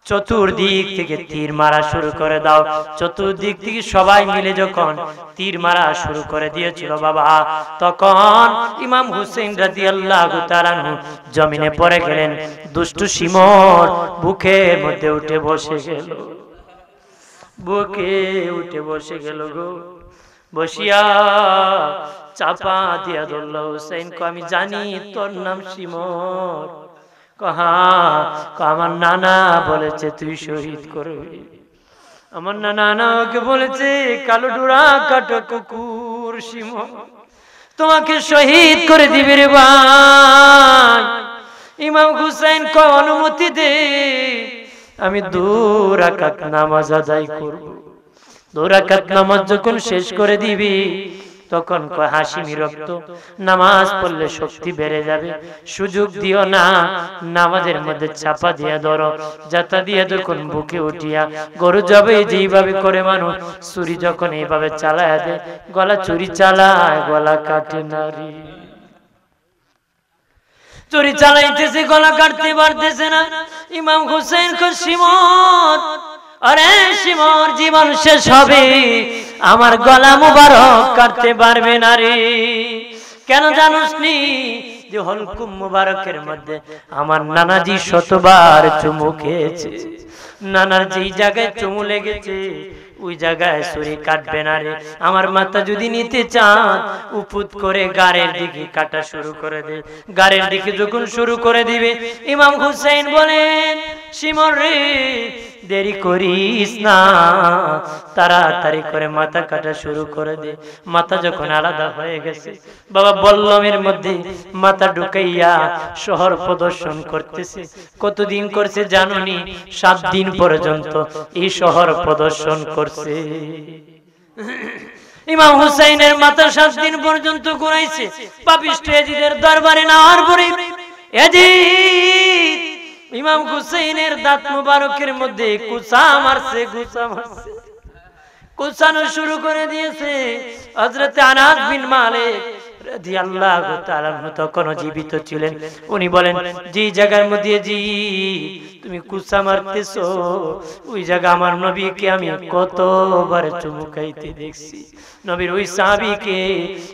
চতুর্দিক থেকে তীর মারা শুরু করে দাও। চতুর্দিক থেকে সবাই মিলে যখন তীর মারা শুরু করে দিয়েছিল বাবা, তখন ইমাম হুসেইন রাদিয়াল্লাহু তাআলা জমিনে পড়ে গেলেন। দুষ্টু শিমর বুকের মধ্যে উঠে বসে গেল, বুকে উঠে বসে গেল গো। বসিয়া চাপা দিয়া ধরল হুসেইন, আমি জানি তোর নাম শিমর। আমার নানা বলেছে তুই শহীদ করবি। আমার নানা ওকে বলেছে কালো ডোরা কাটো কুকুর শিমর, তোমাকে শহীদ করে দিবে রে ভাই। ইমাম হুসাইন কয় অনুমতি দে, আমি 2 রাকাত নামাজ আদায় করব। 2 রাকাত নামাজ যখন শেষ করে দিবি তখন কয় হাসিমি রক্ত, নামাজ পড়লে শক্তি বেড়ে যাবে, সুযোগ দিও না, নামাজের মধ্যে চাপা দিয়া ধরো, যাতা দিয়ে যখন বুকে উঠিয়া গরু যাবে যেইভাবে করে মানুষ ছুরি যখন এইভাবে চালায় দেয়, গলা ছুরি চালায় গলা কাটে নারী। ছুরি চালাইতেছে গলা কাটতে পারতেছে না। ইমাম হুসেইন কয় শিমর, আরে শিমর জীবন শেষ হবে, আমার গলা মুবারক কাটতে পারবে না রে। কেন জানোস নি যে হলকুম মুবারকের মধ্যে আমার নানাজি 100বার চুমু খেয়েছে। নানার যেই জায়গায় চুমু লেগেছে ওই জায়গায় ছুরি কাটবে না রে। আমার মাথা যদি নিতে চান উপুত করে গাড়ের দিকে কাটা শুরু করে দে। গাড়ের দিকে যখন শুরু করে দিবে ইমাম হুসেইন বলেন শিমর রে দেরি করিস না, তাড়াতাড়ি করে মাথা কাটা শুরু করে দে। মাথা যখন আলাদা হয়ে গেছে বাবা বল্লমের মধ্যে মাথা ঢুকাইয়া শহর প্রদর্শন করতেছে। কতদিন করছে জানুনি? 7 দিন পর্যন্ত এই শহর প্রদর্শন করছে। ইমাম হুসাইনের মাথা 7 দিন পর্যন্ত ঘুরাইছে। পাপিষ্ঠ ইয়াজিদের দরবারে নেওয়ার পরে ইয়াজিদ ইমাম হুসাইনের দাঁত মুবারকের মধ্যে কুচা মারছে, কুচানো শুরু করে দিয়েছে। হযরত আনাস বিন মালিক রাদিয়াল্লাহু তাআলা তখনও জীবিত ছিলেন। উনি বলেন যে জায়গার মধ্যে জি তুমি কুচা মারতেছো ওই জায়গা আমার নবীকে আমি কতবার চুমুকাইতে দেখছি। নবীর ওই সাহাবীকে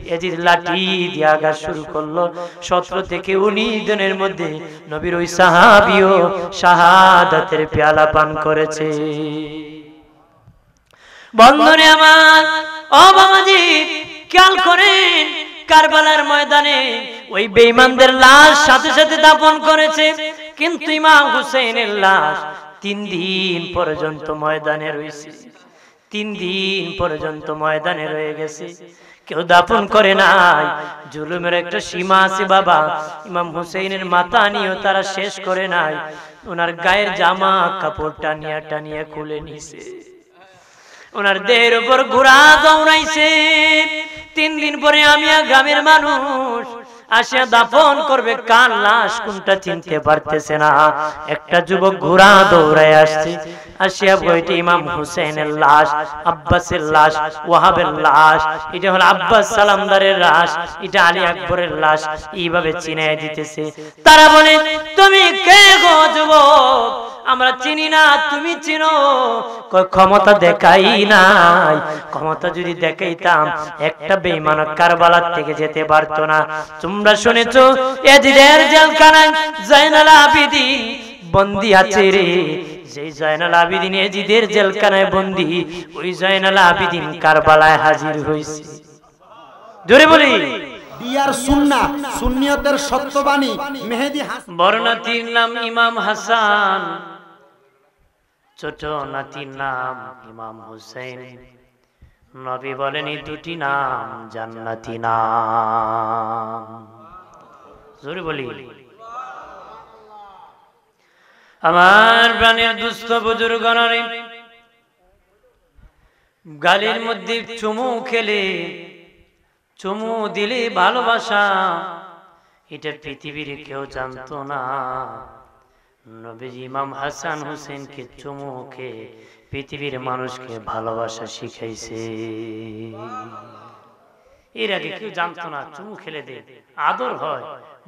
ইয়াজিদ লাঠি দিয়ে আঘাত শুরু করলো। 17 থেকে 19 দিনের মধ্যে নবীর ওই সাহাবীও শাহাদাতের পেয়ালা পান করেছে। বন্ধুরে আমার, ও বাবাজি খেয়াল করেন, কারবালার ময়দানে ওই বেঈমানদের লাশ সাথে সাথে দাফন করেছে, কিন্তু ইমাম হুসাইনের লাশ 3 দিন পর্যন্ত ময়দানে রয়েছে। 3 দিন পর্যন্ত ময়দানে রয়ে গেছে, কেউ দাফন করে নাই। জুলুমের একটা সীমা আছে বাবা। ইমাম হুসাইনের মাথা নিয়েও তারা শেষ করে নাই, ওনার গায়ের জামা কাপড় টানিয়া টানিয়া খুলে নিছে, ওনার দেহের উপর ঘোড়া দৌড়াইছে। 3 দিন পরে আমিয়া গ্রামের মানুষ আসিয়া দাফন করবে, কার লাশ কোনটা চিনতে পারতেছে না। একটা যুবক ঘোড়া দৌড়ায় আসছে, আসিয়া বইটি ইমাম হুসাইনের লাশ, আব্বাসের লাশ, ওয়াহাবের লাশ, এটা হলো আব্বাস সালামদারের লাশ, এটা আলী আকবরের লাশ, এইভাবে চিনায় দিতেছে। তারা বলে তুমি কে গো যুবক? আমরা চিনি না, তুমি চিনো? ক্ষমতা দেখাই নাই, ক্ষমতা যদি দেখাইতাম একটা বেঈমান কারবালার থেকে যেতে পারতো না। তোমরা শুনেছো ইয়াজিদের জেলখানায় জয়নাল আবিদিন বন্দী আছে রে। যে জয়নাল আবিদিন ইয়াজিদের জেলখানায় বন্দী, ওই জয়নাল আবিদিন কারবালায় হাজির হয়েছে। জোরে বলি দিয়ার সুন্নাহ, সুন্নিয়তের সত্যবাণী মেহেদী হাসান। বড় নাতির নাম ইমাম হাসান, ছোট নাতির নাম ইমাম হুসাইন। নবী বলেন এই 2টি নাম জান্নাতি নাম। জোরে বলি আমার প্রাণের দুস্থ বুজুর্গরা, গালের মধ্যে চুমু খেলে, চুমু দিলে ভালোবাসা, এটা পৃথিবীর কেউ জানতো না। নবীজি ইমাম হাসান হুসেনকে চুমু খেয়ে পৃথিবীর মানুষকে ভালোবাসা শিখাইছে। এর আগে কেউ জানতো না, চুমু খেলে দে আদর হয়,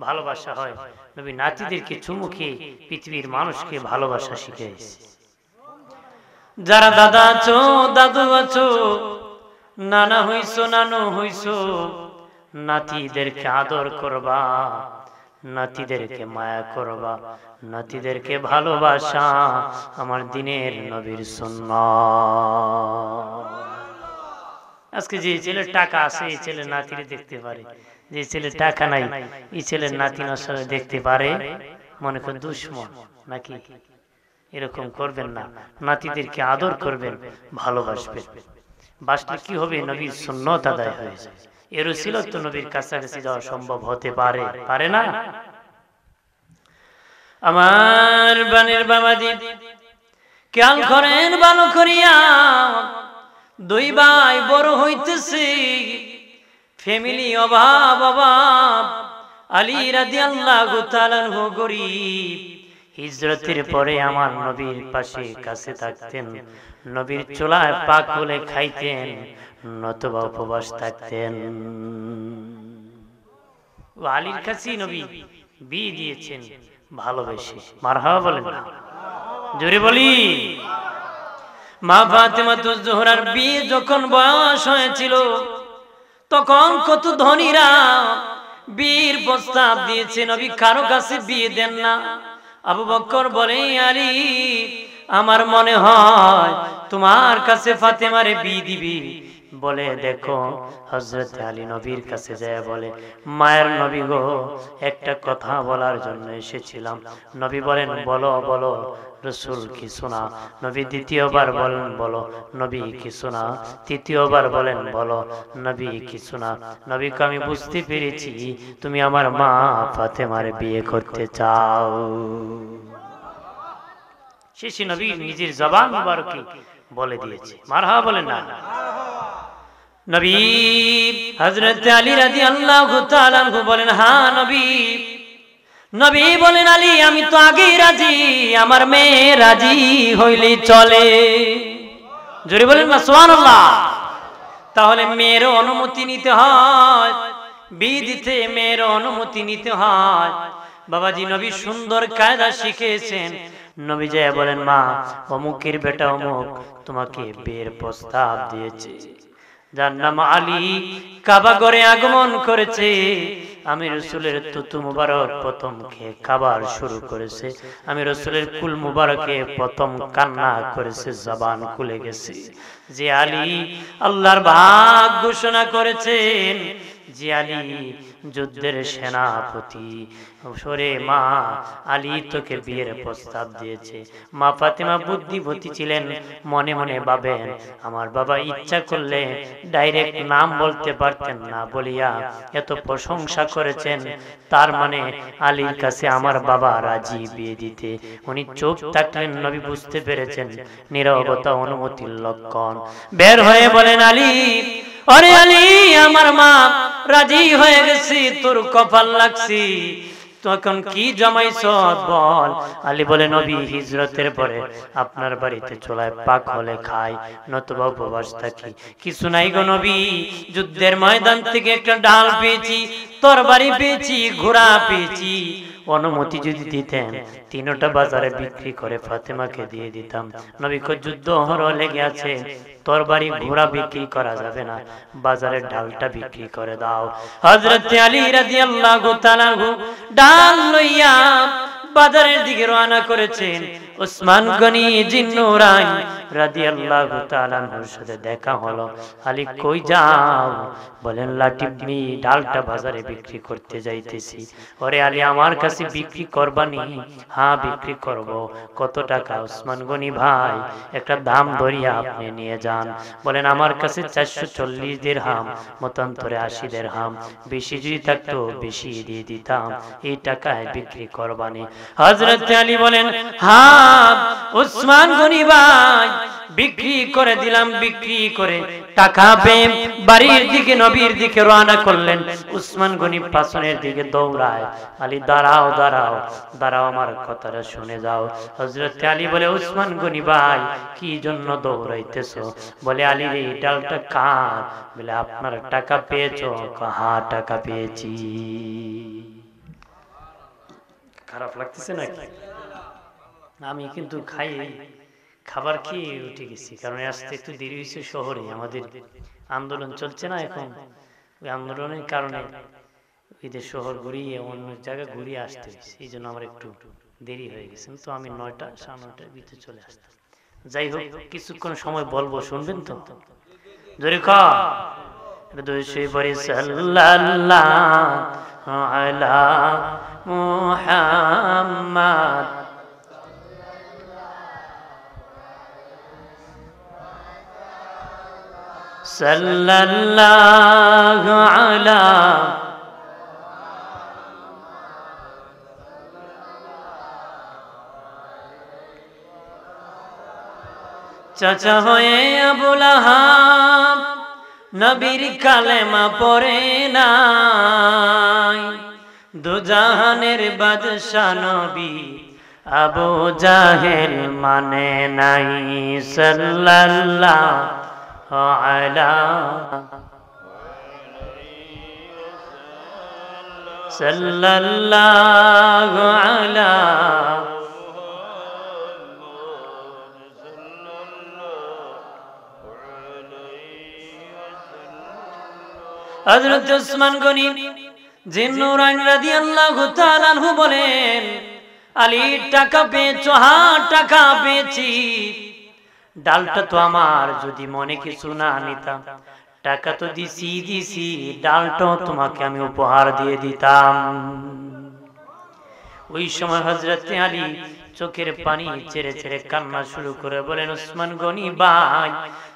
ভালোবাসা হয়। নবী নাতিদেরকে চুমু খেয়ে পৃথিবীর মানুষকে ভালোবাসা শিখিয়েছে। যারা দাদা আছো, দাদু আছো, নানা হইছো, নানু হইছো, নাতিদেরকে আদর করবা, নাতিদেরকে মায়া করবা, নাতিদেরকে ভালোবাসা আমার দিনের নবীর সুন্নাত। আজকে যে ছেলের টাকা আছে এই ছেলের নাতিরে দেখতে পারে, যে ছেলের টাকা নাই এই ছেলের নাতি নসলে দেখতে পারে, মনে করেন দুশ্মন নাকি? এরকম করবেন না, নাতিদেরকে আদর করবেন, ভালোবাসবেন। বাসলে কি হবে? নবীর সুন্নাত আদায় হয়ে যায়। এর উসিলায় তো নবীর কাছাকাছি যাওয়া সম্ভব হতে পারে, পারে না? আমার বানের বাবাজি খেয়াল করেন ভালো করিয়া, দুই ভাই বড় হইতেছে, ফ্যামিলি অভাব অভাব। আলী রাদিয়াল্লাহু তাআলা আনহু গরীব, হিজরতের পরে আমার নবীর পাশে কাছে থাকতেন, নবীর চুলায় পাক হলে খাইতেন, নতুবা উপবাস থাকতেন। আলীর কাছে নবী বিয়ে দিয়েছেন ভালোবেসে। মারহাবা বলেন না, জোরে বলি। মা ফাতেমাতুজ জোহরার বিয়ে যখন বয়স হয়েছিল, তখন কত ধনীরা বিয়ের প্রস্তাব দিয়েছে, নবী কারো কাছে বিয়ে দেন না। আবু বকর বলে, আলী আমার মনে হয় তোমার কাছে ফাতেমারে বিয়ে দিবি। বলে, দেখো হযরত আলী নবীর কাছে যায় বলে, মায়ের নবী গো, একটা কথা বলার জন্য এসেছিলাম। নবী বলেন, বলো বলো রাসূল কি শোনা। নবী দ্বিতীয়বার বলেন, বলো। নবী কি শোনা। তৃতীয়বার বলেন, বলো। নবী কি শোনা। নবীকে আমি বুঝতে পেরেছি তুমি আমার মা ফাতেমার বিয়ে করতে চাও। শেষে নবী নিজের জবান মুবারকে বলে দিয়েছে। মারহাবা বলেন না। নবী হযরত আলী রাদিয়াল্লাহু তাআলা আনহু বলেন, হ্যাঁ নবী। নবী বলেন, আলী আমি তো আগেই রাজি, আমার মেয়ে রাজি হইলেই চলে। জোরে বলেন না সুবহানাল্লাহ। তাহলে মেয়ের অনুমতি নিতে হয়, বিয়ে দিতে মেয়ের অনুমতি নিতে হয়। বাবাজি নবী সুন্দর কায়দা শিখিয়েছেন। নবী যায় বলেন, মা অমুকের বেটা অমুক তোমাকে বিয়ের প্রস্তাব দিয়েছে, যার নাম আলী, কাবা ঘরে আগমন করেছে। আমি রাসূলের তুতু মুবারক প্রথম খেয়ে খাবার শুরু করেছে, আমি রাসূলের কুল মুবারকে প্রথম কান্না করেছে, জবান খুলে গেছে। যে আলী আল্লাহর ভাগ ঘোষণা করেছেন, যে আলী যুদ্ধের সেনাপতি, সরে মা আলী তোকে বিয়ের প্রস্তাব দিয়েছে। মা ফাতেমা বুদ্ধিবতী ছিলেন, মনে মনে ভাবেন আমার বাবা ইচ্ছা করলে ডাইরেক্ট নাম বলতে পারতেন না, বলিয়া এত প্রশংসা করেছেন, তার মানে আলীর কাছে আমার বাবা রাজি বিয়ে দিতে। উনি চুপ থাকলেন, নবী বুঝতে পেরেছেন নীরবতা অনুমতির লক্ষণ। বের হয়ে বলেন, আলী, আরে আলী আমার মা রাজি হয়ে গেছি, তোর কপাল লাগছি, তখন কি জমাইছ বল। আলী বলে, নবী হিজরতের পরে আপনার বাড়িতে চুলায় পাক হলে খাই, নতুবা উপবাস থাকি। কিছু নাই গো নবী, যুদ্ধের ময়দান থেকে একটা ডাল পেয়েছি, তরবারি পেয়েছি, ঘোড়া পেয়েছি। অনুমতি যদি দিতেন তিনটা বাজারে বিক্রি করে ফাতেমাকে দিয়ে দিতাম। নবী কো যুদ্ধ হরো লেগে আছে, তরবারি ঘোড়া বিক্রি করা যাবে না, বাজারের ডালটা বিক্রি করে দাও। হযরত আলী রাদিয়াল্লাহু তাআলা ডাল লইয়া বাজারের দিকে রওনা করেছেন। ওসমান গনি জিন্নুরাইন রাদিয়াল্লাহু তাআলা আনহুর সাথে দেখা হলো। আলী কই যাও? বলেন, লাটিমি ডালটা বাজারে বিক্রি করতে যাইতেছি। ওরে আলী আমার কাছে বিক্রি করবানি? হ্যাঁ বিক্রি করব। কত টাকা? ওসমান গনি ভাই একটা দাম ধরিয়া আপনি নিয়ে যান। বলেন, আমার কাছে 440 দিরহাম, মতান্তরে 80 দিরহাম, বেশি যদি থাকতো বেশি দিয়ে দিতাম, এই টাকায় বিক্রি করবানি। হযরত আলী বলেন, হ্যাঁ ওসমান গনি ভাই বিক্রি করে দিলাম। বিক্রি করে টাকা পেয়ে বাড়ির দিকে নবীর দিকে রওনা করলেন। উসমান গনি পাছনের দিকে দৌড়ায়, আলী দাঁড়াও দাঁড়াও দাঁড়াও, আমার কথাটা শুনে যাও। হযরত আলী বলে, উসমান গনি ভাই কি জন্য দৌড়াইতেছো? বলে, আলী রে এই ডালটা কার? বলে, আপনার টাকা পেয়েছো? হ্যাঁ টাকা পেয়েছি। খারাপ লাগতেছে নাকি? আমি কিন্তু খাই খাবার খেয়ে উঠে গেছি, কারণ আসতে একটু দেরি হয়েছে। শহরে আমাদের আন্দোলন চলছে না এখন, ওই আন্দোলনের কারণে ঈদের শহর ঘুরিয়ে অন্য জায়গায় ঘুরিয়ে আসতে হয়েছে, এই জন্য আমার একটু দেরি হয়ে গেছে। তো আমি 9টা সাড়ে 9টার ভিতরে চলে আসতাম। যাই হোক, কিছুক্ষণ সময় বলবো, শুনবেন তো? জোরে সাল্লাল্লাহু আলা মুহাম্মাদ সাল্লাল্লাহু আলা চাচা হয়ে আবু লাহাব নবীর কালেমা পড়ে নাই, দুজাহানের বাদশা নবী আবু জাহেল মানে নাই। সাল্লাল্লাহু আলা সাল্লাল্লাহু আলা হযরত উসমান গনি জিন্নুরাইন রাদিয়াল্লাহু তাআলা আনহু বলেন, আলী টাকা পেয়েছো? হ্যাঁ টাকা পেয়েছি। ডালটা তো আমার, যদি মনে কিছু না নিতাম, টাকা তো দিছি, ডালটাও তোমাকে আমি উপহার দিয়ে দিতাম। ওই সময় হযরত আলী চোখের পানি ছেড়ে ছেড়ে কান্না শুরু করে বলেন, উসমান গনি ভাই,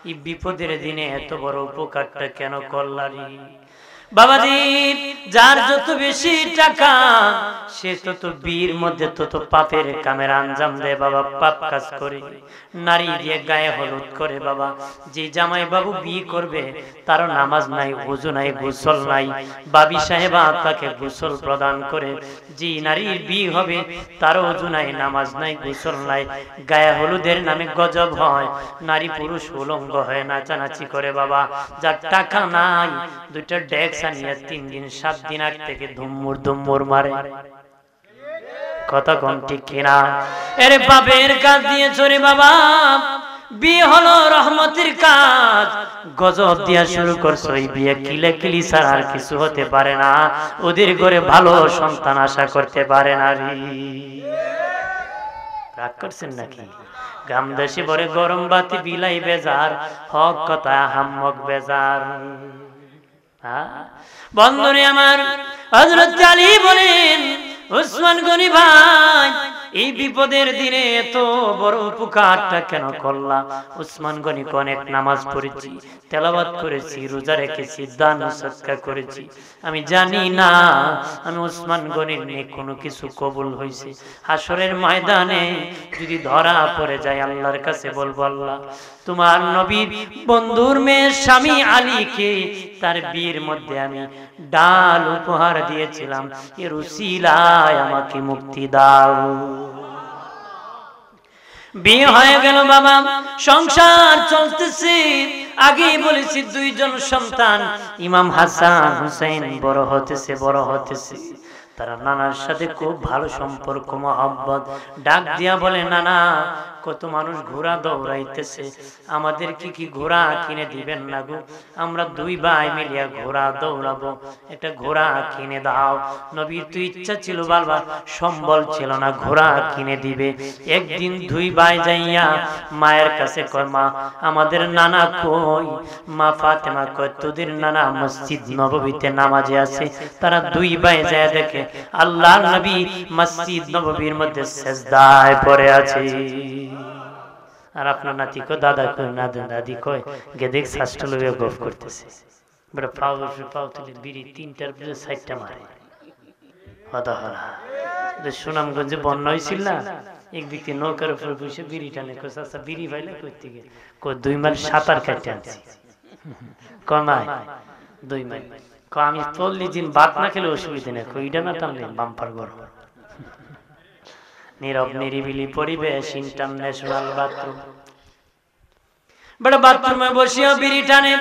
এই বিপদের দিনে এত বড় উপকারটা কেন করলারি? বাবাজি, যার যত বেশি টাকা সে তত বীর মধ্যে তত পাপের কামের আঞ্জাম দেয় বাবা, পাপ কাজ করে, নারী দিয়ে গায়ে হলুদ করে বাবা। যে জামাই বাবু বিয়ে করবে তার নামাজ নাই, ওযু নাই, গোসল নাই, বাবি সাহেবা তাকে গোসল প্রদান করে। যে নারীর বিয়ে হবে তার ওযু নাই, নামাজ নাই, গোসল নাই, গায়ে হলুদের নামে গজব হয়, নারী পুরুষ উলঙ্গ হয়ে নাচানাচি করে বাবা। যার টাকা নাই দুইটা ডেক্স আনিয়ে 3 দিন 7 দিন আগ থেকে ধুম্মুর মারে। কথা কোন ঠিক কিনা? এরে বাপের কাজ দিয়ে চলে বাবা, বিয়ে হলো রহমতের কাজ, গজব দিয়া শুরু করছো। এই বিয়ে কিলাকিলি ছাড়া আর কিছু হতে পারে না, ওদের ঘরে ভালো সন্তান আশা করতে পারে না রে। রাগ করছেন নাকি? গামদাসী বলে গরম বাতি বিলাই বেজার, হক কথা হাম্মক বেজার। বন্ধুরে আমার, হযরত আলী বলেন, উসমান গনি ভাই এই বিপদের দিনে এত বড় উপকারটা কেন করলা? উসমান গনি অনেক নামাজ পড়েছি, তেলাওয়াত করেছি, রোজা রেখেছি, দান সদকা করেছি, আমি জানি না আমি উসমান গনির নিয়ে কোনো কিছু কবুল হয়েছে। হাসরের ময়দানে যদি ধরা পড়ে যায় আল্লাহর কাছে বলবো, আল্লাহ তোমার নবীর বন্ধুর মেয়ে স্বামী আলীকে তার বিয়ের মধ্যে আমি ডাল উপহার দিয়েছিলাম, এর উসিলায় আমাকে মুক্তি দাও। বিয়ে হয়ে গেল বাবা, সংসার চলতেছে। আগেই বলেছি 2 জন সন্তান, ইমাম হাসান হুসাইন বড় হতেছে। তারা নানার সাথে খুব ভালো সম্পর্ক, মহব্বত। ডাক দিয়া বলে, নানা কত মানুষ ঘোড়া দৌড়াইতেছে, আমাদের কি ঘোড়া কিনে দিবেন না গো? আমরা 2 ভাই মিলিয়া ঘোড়া দৌড়াবো, একটা ঘোড়া কিনে দাও। নবীর তো ইচ্ছা ছিল বাবা, সম্বল ছিল না, ঘোড়া কিনে দিবে। একদিন 2 ভাই যাইয়া মায়ের কাছে কয়, মা আমাদের নানা কই? মা ফাতেমা কয়, তোদের নানা মসজিদ নববীতে নামাজে আছে। তারা 2 ভাই যায় দেখে আল্লাহর নবী মসজিদ নববীর মধ্যে সিজদায় পড়ে আছে। আর আপনার নাতি কো দাদা কই না দাদি কই গে দেখ শাস্ত্রলয়ে গফ করতেছে, বড় পাও তুলে বিড়ি 3টার পরে 4টা মারে। হদাহরা যে সুনামগঞ্জে বন্যা হয়েছিল না, এক ব্যক্তি নৌকার উপর বসে বিড়ি টানে, আচ্ছা বিড়ি পাইলে কই থেকে? 2 মাইল সাঁতার কাটতে আনছি। কমায় 2 মাইল। আমি 40 দিন ভাত না খেলে অসুবিধা নেই, কইটা না টানলে বাম্পার গরম। নীরব নিরিবিলি পরিবেশ, ইন্টারন্যাশনাল বাথরুম। বড় বাথরুমে বসিয়া বিড়ি টানে,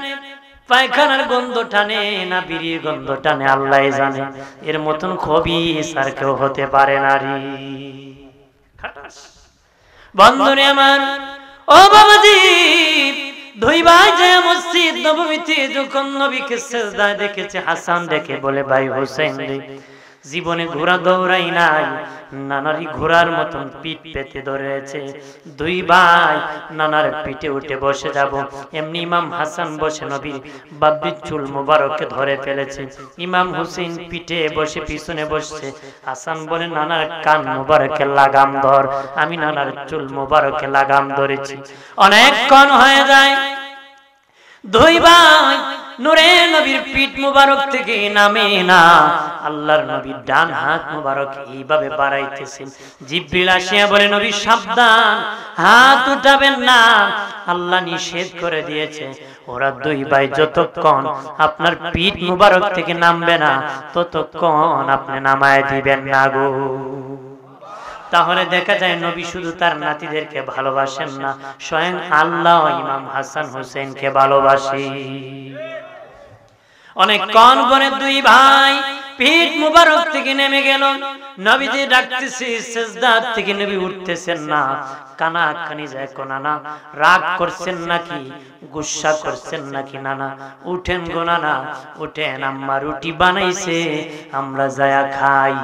পায়খানার গন্ধ টানে না বিড়ির গন্ধ টানে আল্লাহ জানে। এর মতন খবিস আর কেউ হতে পারে না রে। বন্ধুরে আমার, ও বাবাজি, 2 ভাই যে মসজিদ নববীতে যখন নবীকে সিজদায় দেখেছে, হাসান দেখে বলে ভাই হোসেন রে, জীবনে ঘোড়া দৌড়াই নাই, নানারই ঘোড়ার মতন পিঠ পেতে ধরেছে। 2 ভাই নানার পিঠে উঠে বসে যাব। এমনি ইমাম হাসান বসে নবীর বাব্বির চুল মোবারককে ধরে ফেলেছে। ইমাম হুসেন পিঠে বসে পিছনে বসছে। হাসান বলে নানার কান মোবারকে লাগাম ধর। আমি নানার চুল মোবারকে লাগাম ধরেছি। অনেকক্ষণ হয়ে যায়, 2 ভাই নূরে নবীর পিঠ মুবারক থেকে নামে না। আল্লাহর নবীর ডান হাত মুবারক এইভাবে বাড়াইতেছেন। জিবরিল আসিয়া বলে নবী সাবধান, হাত উঠাবেন না, আল্লাহ নিষেধ করে দিয়েছে। ওরা 2 ভাই যতক্ষণ আপনার পিঠ মুবারক থেকে নামবে না, ততক্ষণ আপনি নামায় দিবেন না গো। তাহলে দেখা যায় নবী শুধু তার নাতিদেরকে ভালোবাসেন না, স্বয়ং আল্লাহ ইমাম হাসান হোসেনকে ভালোবাসে। অনেকক্ষণ পরে 2 ভাই পিঠ মুবারক থেকে নেমে গেল। নবীজি ডাকতেছে, সিজদা থেকে নবী উঠতেছেন না। কানাকানি যায়, নানা রাগ করছেন নাকি, গুসা করছেন নাকি? নানা উঠেন গো নানা, উঠেন, আম্মা রুটি বানাইছে, আমরা যায়া খাই।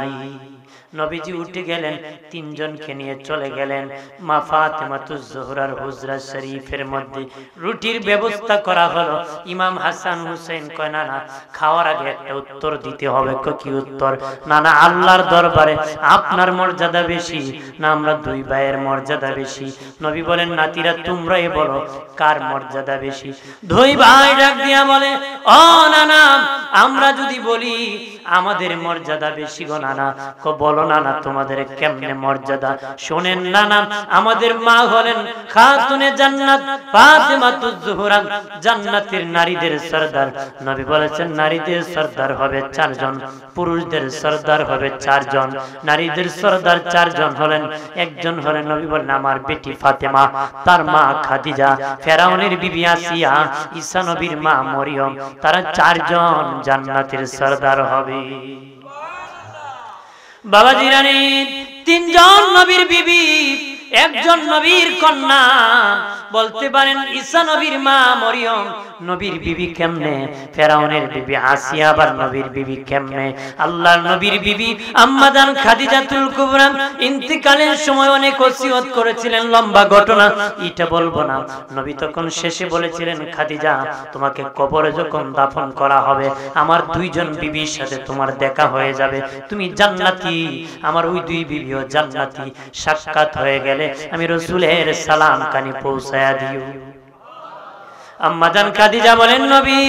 নবীজি উঠে গেলেন, 3 জনকে নিয়ে চলে গেলেন মা ফাতেমাতুজ জোহরার হুজরা শরীফের মধ্যে। রুটির ব্যবস্থা করা হলো। ইমাম হাসান হুসেন কয় নানা খাওয়ার আগে একটা উত্তর দিতে হবে। কি উত্তর? নানা আল্লাহর দরবারে আপনার মর্যাদা বেশি না আমরা 2 ভাইয়ের মর্যাদা বেশি? নবী বলেন নাতিরা তোমরাই বলো কার মর্যাদা বেশি। 2 ভাই ডাক দিয়া বলে, ও নানা, আমরা যদি বলি আমাদের মর্যাদা বেশি গো নানা। বলো নানা তোমাদের কেমনে মর্যাদা? শোনেন নানা, আমাদের মা হলেন খাতুনে জান্নাত ফাতেমাতুজ জোহরা, জান্নাতের নারীদের সরদার। নবী বলেছেন নারীদের সরদার হবে 4 জন, পুরুষদের সরদার হবে 4 জন। নারীদের সরদার 4 জন হলেন, একজন হলেন নবী বলেন আমার বেটি ফাতেমা, তার মা খাদিজা, ফেরাউনের বিবি আসিয়া, ঈসা নবীর মা মরিয়ম, তারা 4 জন জান্নাতের সরদার হবে। বাবাজি রানী 3 জন নবীর বিবি, 1 জন নবীর কন্যা। বলতে পারেন ঈসা নবীর মা মরিয়ম নবীর বিবি কেমনে? ফেরাউনের বিবি আসিয়া আবার নবীর বিবি কেমনে? আল্লাহর নবীর বিবি আম্মা জান খাদিজাতুল কুবরা ইন্তিকালের সময় অনেক ওসিয়ত করেছিলেন, লম্বা ঘটনা, এটা বলবো না। নবী তখন শেষে বলেছিলেন খাদিজা তোমাকে কবরে যখন দাফন করা হবে আমার 2 জন বিবির সাথে তোমার দেখা হয়ে যাবে, তুমি জান্নাতি, আমার ওই 2 বিবিও জান্নাতি। সাক্ষাৎ হয়ে গেলে আমি রাসূলের সালাম কানে পৌঁছায়া দিও। আম্মা জান খাদিজা বলেন নবী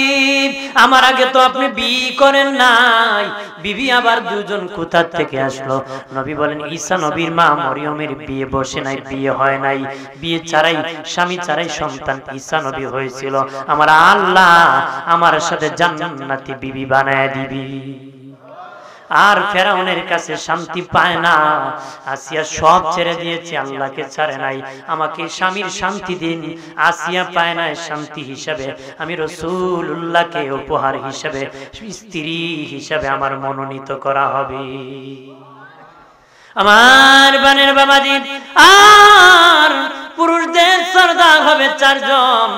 আমার আগে তো আপনি বিয়ে করেন নাই, বিবি আবার 2 জন কোথা থেকে আসলো? নবী বলেন ঈসা নবীর মা মরিয়মের বিয়ে বসে নাই, বিয়ে হয় নাই, বিয়ে ছাড়াই স্বামী ছাড়াই সন্তান ঈসা নবী হয়েছিল। আমার আল্লাহ আমার সাথে জান্নাতি বিবি বানায় দিবি। আর ফেরাউনের কাছে শান্তি পায় না, আসিয়া সব ছেড়ে দিয়েছে, আল্লাহকে ছাড়ে নাই। আমাকে স্বামীর শান্তি দিন। আসিয়া পায় না শান্তি হিসাবে, আমি রাসূলুল্লাহকে উপহার হিসাবে, স্ত্রী হিসাবে আমার মনোনীত করা হবে। আমার বানের বাবাজি, আর পুরুষদের সরদার হবে 4 জন।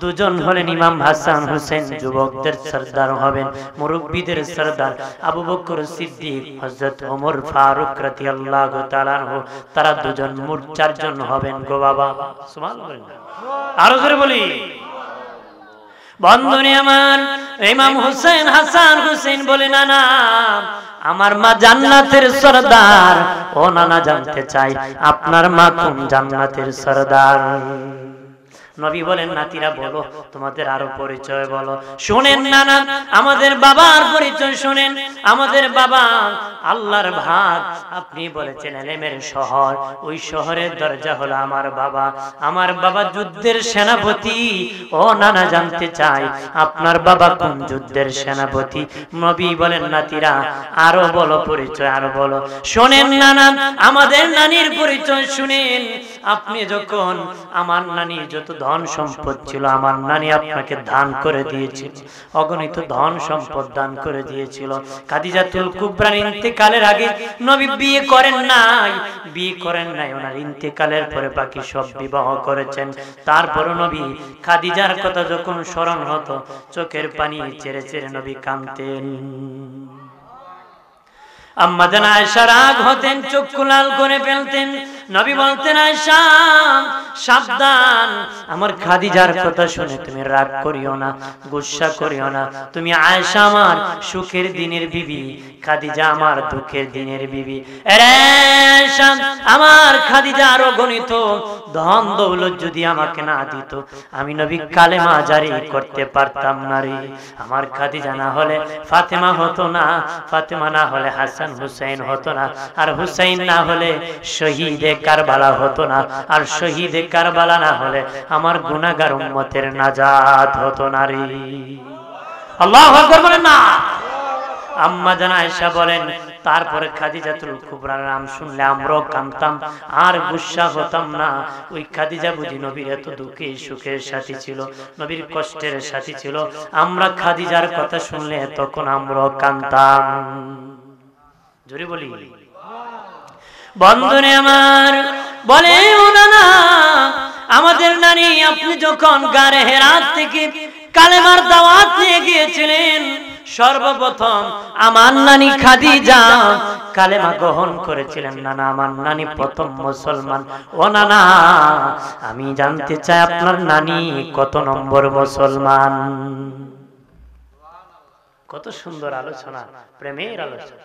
2 জন হলেন ইমাম হাসান হোসেন, যুবকদের সরদার হবেন, মুরব্বীদের সরদার আবু বকর সিদ্দিক, হযরত ওমর ফারুক রাদিয়াল্লাহু তাআলা আনহু, তারা 2 জন, মোট 4 জন হবেন গো বাবা। সুবহানাল্লাহ, আরো জোরে বলি। বন্ধুরে আমার, ইমাম হোসেন হাসান হোসেন বলে নানা আমার মা জান্নাতের সরদার। ও নানা জানতে চাই আপনার মা কোন জান্নাতের সরদার? নবী বলেন নাতিরা বলো তোমাদের আরো পরিচয় বলো। শুনেন নানা আমাদের বাবার পরিচয় শুনেন। আমাদের বাবা আল্লাহর ভাগ, আপনি বলেছেন এলেমের শহর, ওই শহরের দরজা হলো আমার বাবা। আমার বাবা যুদ্ধের সেনাপতি। ও নানা জানতে চাই আপনার বাবা কোন যুদ্ধের সেনাপতি? নবী বলেন নাতিরা আরো বলো পরিচয়, আরো বলো। শোনেন নানা আমাদের নানির পরিচয় শুনেন। আপনি যখন, আমার নানি যত ধন সম্পদ ছিল, আমার নানি আপনাকে দান করে দিয়েছিল, অগণিত ধন সম্পদ দান করে দিয়েছিল। খাদিজাতুল কুবরার ইন্তেকালের আগে নবী বিয়ে করেন নাই, ওনার ইন্তেকালের পরে বাকি সব বিবাহ করেছেন। তারপর নবী খাদিজার কথা যখন স্মরণ হতো চোখের পানি ছেড়ে ছেড়ে নবী কাঁদতেন। আম্মা জান আয়েশা রাগ হতেন, চক্ষু লাল করে ফেলতেন। নবী বলতেন আয়েশা সাবধান, আমার খাদিজার কথা শুনে তুমি রাগ করিও না, গুসা করিও না। তুমি আয়েশা আমার সুখের দিনের বিবি, খাদিজা আমার দুঃখের দিনের বিবি। আরে আয়েশা আমার খাদিজা আরো গণিত ধন দৌলত যদি আমাকে না দিত আমি নবী কালেমা জারি করতে পারতাম না রে। আমার খাদিজা না হলে ফাতেমা হতো না, ফাতেমা না হলে হাসান হুসাইন হতো না, আর হুসাইন না হলে শহীদে কারবালা হতো না, আর শহীদে কারবালা না হলে আমার গুনাহগার উম্মতের নাজাত হতো না রে। আল্লাহু আকবার বলেন না। আম্মা জান আয়েশা বলেন তারপরে খাদিজাতুল কুবরার নাম শুনলে আমরাও কাঁদতাম আর গুসা হতাম না। ওই খাদিজা বুঝি নবীর এত দুঃখে সুখের সাথী ছিল, নবীর কষ্টের সাথী ছিল। আমরা খাদিজার কথা শুনলে তখন আমরাও কাঁদতাম। জোরে বলি বন্ধুরে আমার। বলে ও নানা আমাদের নানি আপনি যখন গারে হেরাত থেকে কালেমার দাওয়াত নিয়ে গিয়েছিলেন, সর্বপ্রথম আমার নানি খাদিজা কালেমা গ্রহণ করেছিলেন। নানা আমার নানি প্রথম মুসলমান। ও নানা আমি জানতে চাই আপনার নানি কত নম্বর মুসলমান? কত সুন্দর আলোচনা, প্রেমের আলোচনা।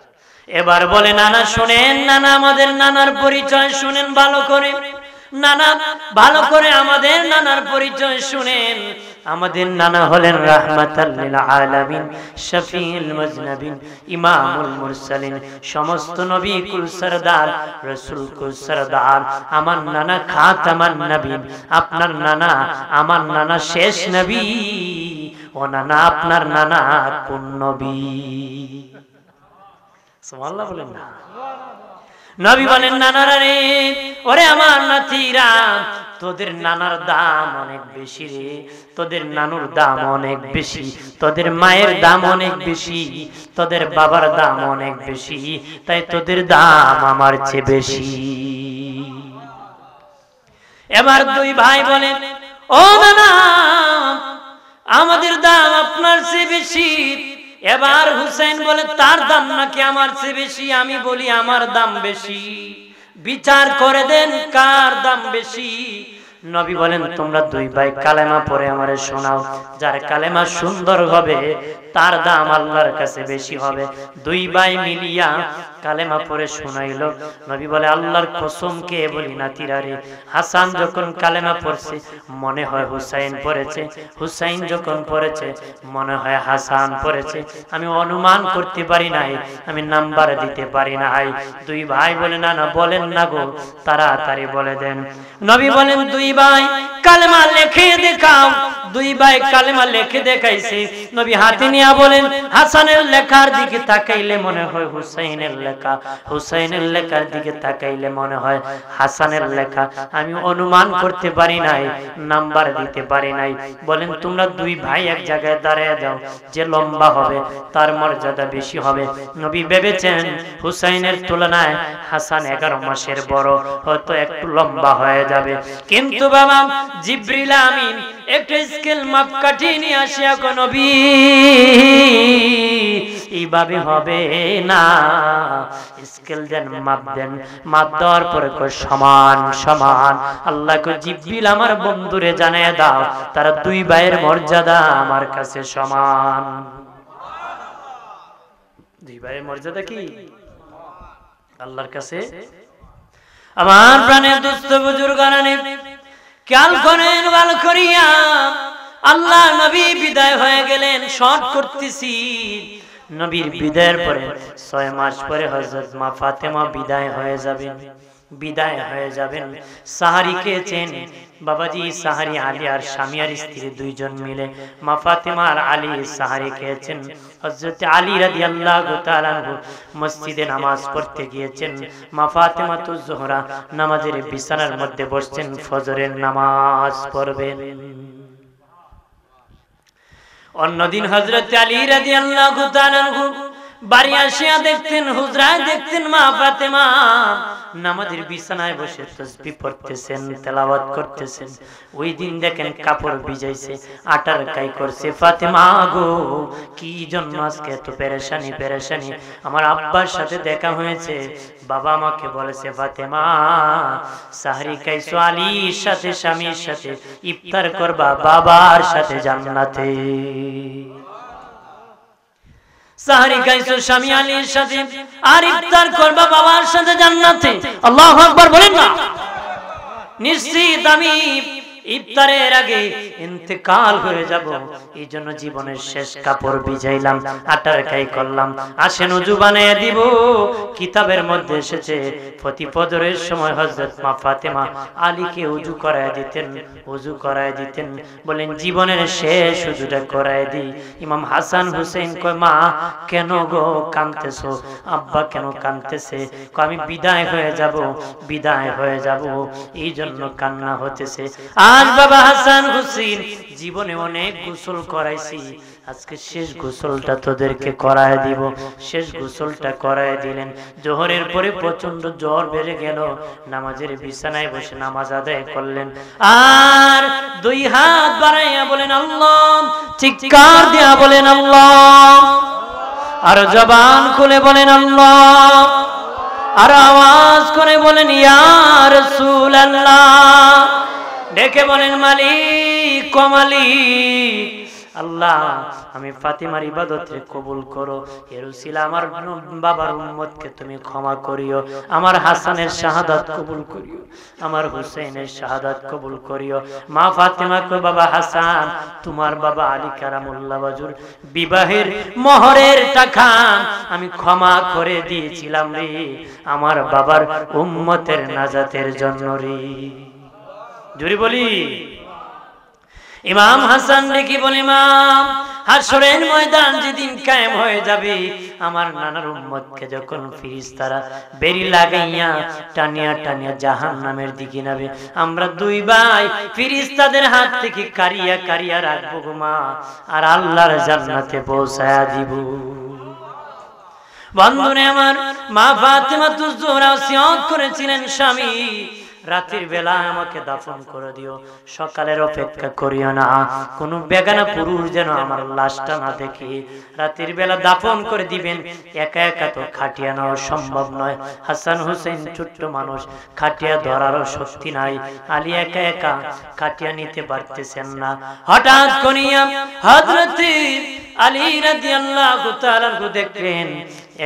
এবার বলে নানা শুনেন, নানা আমাদের নানার পরিচয় শুনেন ভালো করে। নানা ভালো করে আমাদের নানার পরিচয় শুনেন। আমাদের নানা হলেন রাহমাতাল লিল আলামিন, শফিউল মুজনাবিন, ইমামুল মুরসালিন, সমস্ত নবী কুল সরদার, রাসূল কুল সরদার। আমার নানা খাতামান নবীন। আপনার নানা, আমার নানা শেষ নবী। ও নানা আপনার নানা কোন নবী? সুবহানাল্লাহ বলেন না। নবী বলেন নানারা রে, ওরে আমার নাতিরা, তোদের নানার দাম অনেক বেশি রে, তোদের নানুর দাম অনেক বেশি, তোদের মায়ের দাম অনেক বেশি, তোদের বাবার দাম অনেক বেশি, তাই তোদের দাম আমার চেয়ে বেশি। এবার দুই ভাই বলে ও নানা আমাদের দাম আপনার চেয়ে বেশি। এবার হুসাইন বলে তার দাম নাকি আমার চেয়ে বেশি? আমি বলি আমার দাম বেশি, বিচার করে দেন কার দাম বেশি। নবী বলেন তোমরা দুই ভাই কালেমা পড়ে আমারে শোনাও, যার কালেমা সুন্দর হবে তার দাম আল্লাহর কাছে বেশি হবে। দুই ভাই মিলিয়া কালেমা পড়ে শোনাইলো। নবী বলে আল্লাহর কসম কে বলি নাতিরা রে, হাসান যখন কালেমা পড়ছে মনে হয় হুসাইন পড়েছে, হুসাইন যখন পড়েছে মনে হয় হাসান পড়েছে। আমি অনুমান করতে পারি নাই, আমি নাম্বার দিতে পারি নাই। দুই ভাই বলে না না বলেন না গো, তাড়াতাড়ি বলে দেন। নবী বলেন দুই ভাই কালেমা লিখে দেখাও। দুই ভাই কালেমা লিখে দেখাইছে। নবী হাতে নিয়ে বলেন হাসানের লেখার দিকে তাকাইলে মনে হয় হুসাইনের লেখা, হুসাইনের লেখার দিকে তাকাইলে মনে হয় হাসানের লেখা। আমি অনুমান করতে পারি নাই, নাম্বার দিতে পারি নাই। বলেন তোমরা দুই ভাই এক জায়গায় দাঁড়িয়ে যাও, যে লম্বা হবে তার মর্যাদা বেশি হবে। নবী ভেবেছেন হুসাইনের তুলনায় হাসান 11 মাসের বড়, হয়তো একটু লম্বা হয়ে যাবে। কিন্তু বাবা জিবরিল আমিন একটু স্কেল মাপকাঠি নিয়ে আসিয়া গো নবী এইভাবে হবে না, স্কেল দেন, মাপ দেন। মাপ দেওয়ার পরে সমান সমান। আল্লাহ কো জিবরিল আমার বন্ধুরে জানিয়ে দাও তারা দুই ভাইয়ের মর্যাদা আমার কাছে সমান। দুই ভাইয়ের মর্যাদা কি আল্লাহর কাছে? আমার প্রাণের দোস্ত বুজুর্গানে খেয়াল করেন ভালো করিয়া, আল্লাহ নবী বিদায় হয়ে গেলেন। শর্ট করতেছি, নবীর বিদায়ের পরে 6 মাস পরে হযরত মা ফাতেমা বিদায় হয়ে যাবেন। সাহারি খেয়েছেন বাবাজি, সাহারি আলী আর স্বামী আর স্ত্রী দুইজন মিলে মা ফাতেমা আর আলী সাহারি খেয়েছেন। হযরত আলী রাদিয়াল্লাহু তাআলা মসজিদে নামাজ পড়তে গিয়েছেন। মা ফাতেমা তো জোহরা নামাজের বিছানার মধ্যে বসছেন, ফজরের নামাজ পড়বেন। অন্যদিন হযরত আলী রাদিয়াল্লাহু তাআলা বাড়ি আসিয়া দেখতেন, হুজরায় দেখতেন মা ফাতেমা নামাজের বিছানায় বসে তাসবিহ পড়তেছেন, তেলাওয়াত করতেছেন। ওই দিন দেখেন কাপড় ভিজাইছে, আটার কাই করছে। ফাতেমা গো, কি জন্য আজকে এত পেরেশানি? আমার আব্বার সাথে দেখা হয়েছে, বাবা আমাকে বলেছে ফাতেমা সাহরি খাইছো আলীর সাথে, স্বামীর সাথে ইফতার করবা বাবার সাথে জান্নাতে। সাহরি খাইছো স্বামী আলীর সাথে আর ইফতার করবা বাবার সাথে জান্নাতে। আল্লাহু আকবার বলেন না। নিশ্চিত আমি ইফতারের আগে ইন্তেকাল হয়ে যাব, এই জন্য জীবনের শেষ কাপড় ভিজাইলাম, আটার কাই করলাম। আসেন ওযু বানিয়ে দিব। কিতাবের মধ্যে এসেছে প্রতি ফজরের সময় হযরত মা ফাতেমা আলীকে ওযু করায় দিতেন। বলেন জীবনের শেষ ওযুটা করায় দিই। ইমাম হাসান হুসেন কয়, মা কেন গো কাঁদতেছো? আব্বা কেন কাঁদতেছে? কয় আমি বিদায় হয়ে যাব, এই জন্য কান্না হতেছে। আজ বাবা হাসান হুসেন জীবনে অনেক গোসল করাইছি, আজকে শেষ গোসলটা তোদেরকে করায় দিব। শেষ গোসলটা করায় দিলেন। জোহরের পরে প্রচন্ড জ্বর বেড়ে গেল, নামাজের বিছানায় বসে নামাজ আদায় করলেন। আর 2 হাত বাড়াইয়া বলেন আল্লাহ, চিৎকার দিয়া বলেন আল্লাহ, আর জবান খুলে বলেন আল্লাহ, আর আওয়াজ করে বলেন ইয়া রাসূলুল্লাহ। ডেকে বলেন মালিক ও মালিক, আল্লাহ আমি ফাতিমার ইবাদতকে কবুল করো। এর উসিলা আমার বাবার উম্মতকে তুমি ক্ষমা করিও, আমার হাসানের শাহাদাত কবুল করিও, আমার হুসাইনের শাহাদাত কবুল করিও। মা ফাতিমা কো বাবা হাসান, তোমার বাবা আলী কারামুল্লাহ ওয়াজুর বিবাহের মোহরের টাকা আমি ক্ষমা করে দিয়েছিলাম রে, আমার বাবার উম্মতের নাজাতের জন্য রে। জোরে বলি। ইমাম হাসান দেখি বলে, ইমাম হাসরের ময়দান যেদিন কায়েম হয়ে যাবে, আমার নানার উম্মতকে যখন ফেরেশতারা বেরি লাগাইয়া টানিয়া জাহান্নামের দিকে নেবে, আমরা 2 ভাই ফেরেশতাদের হাত থেকে কারিয়া রাখবো গো মা, আর আল্লাহর জান্নাতে পৌঁছায়া দিব। বন্ধুরে আমার, মা ফাতেমা তুজোহরা ওসিয়ত করেছিলেন, স্বামী রাতের বেলা আমাকে দাফন করে দিও, সকালের অপেক্ষা করিও না, কোন বেগানা পুরুষ যেন আমার লাশটা না দেখে। রাতের বেলা দাফন করে দিবেন। একা একা তো খাটিয়া নেওয়া সম্ভব নয়, হাসান হুসেন ছোট্ট মানুষ, খাটিয়া ধরারও শক্তি নাই। আলী একা একা খাটিয়া নিতে পারতেছেন না। হঠাৎ করিয়া হযরত আলী রাদিয়াল্লাহু তাআলা দেখলেন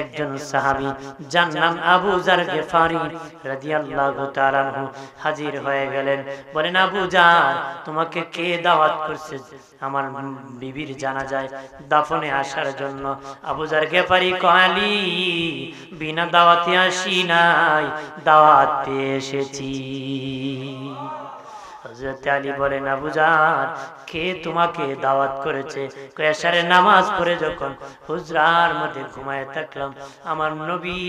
একজন সাহাবী, যার নাম আবু জার গিফারি রাদিয়াল্লাহু তাআলা হাজির হয়ে গেলেন। বলেন আবু জার, তোমাকে কে দাওয়াত করছে আমার বিবির জানাজায় দাফনে আসার জন্য? আবু জার গিফারি কয়, আলী বিনা দাওয়াতে আসি নাই, দাওয়াতে এসেছি। হযরত আলী বলেন, আবু জার কে তোমাকে দাওয়াত করেছে? এশারের নামাজ পড়ে যখন হুজরার মধ্যে ঘুমায় থাকলাম, আমার নবী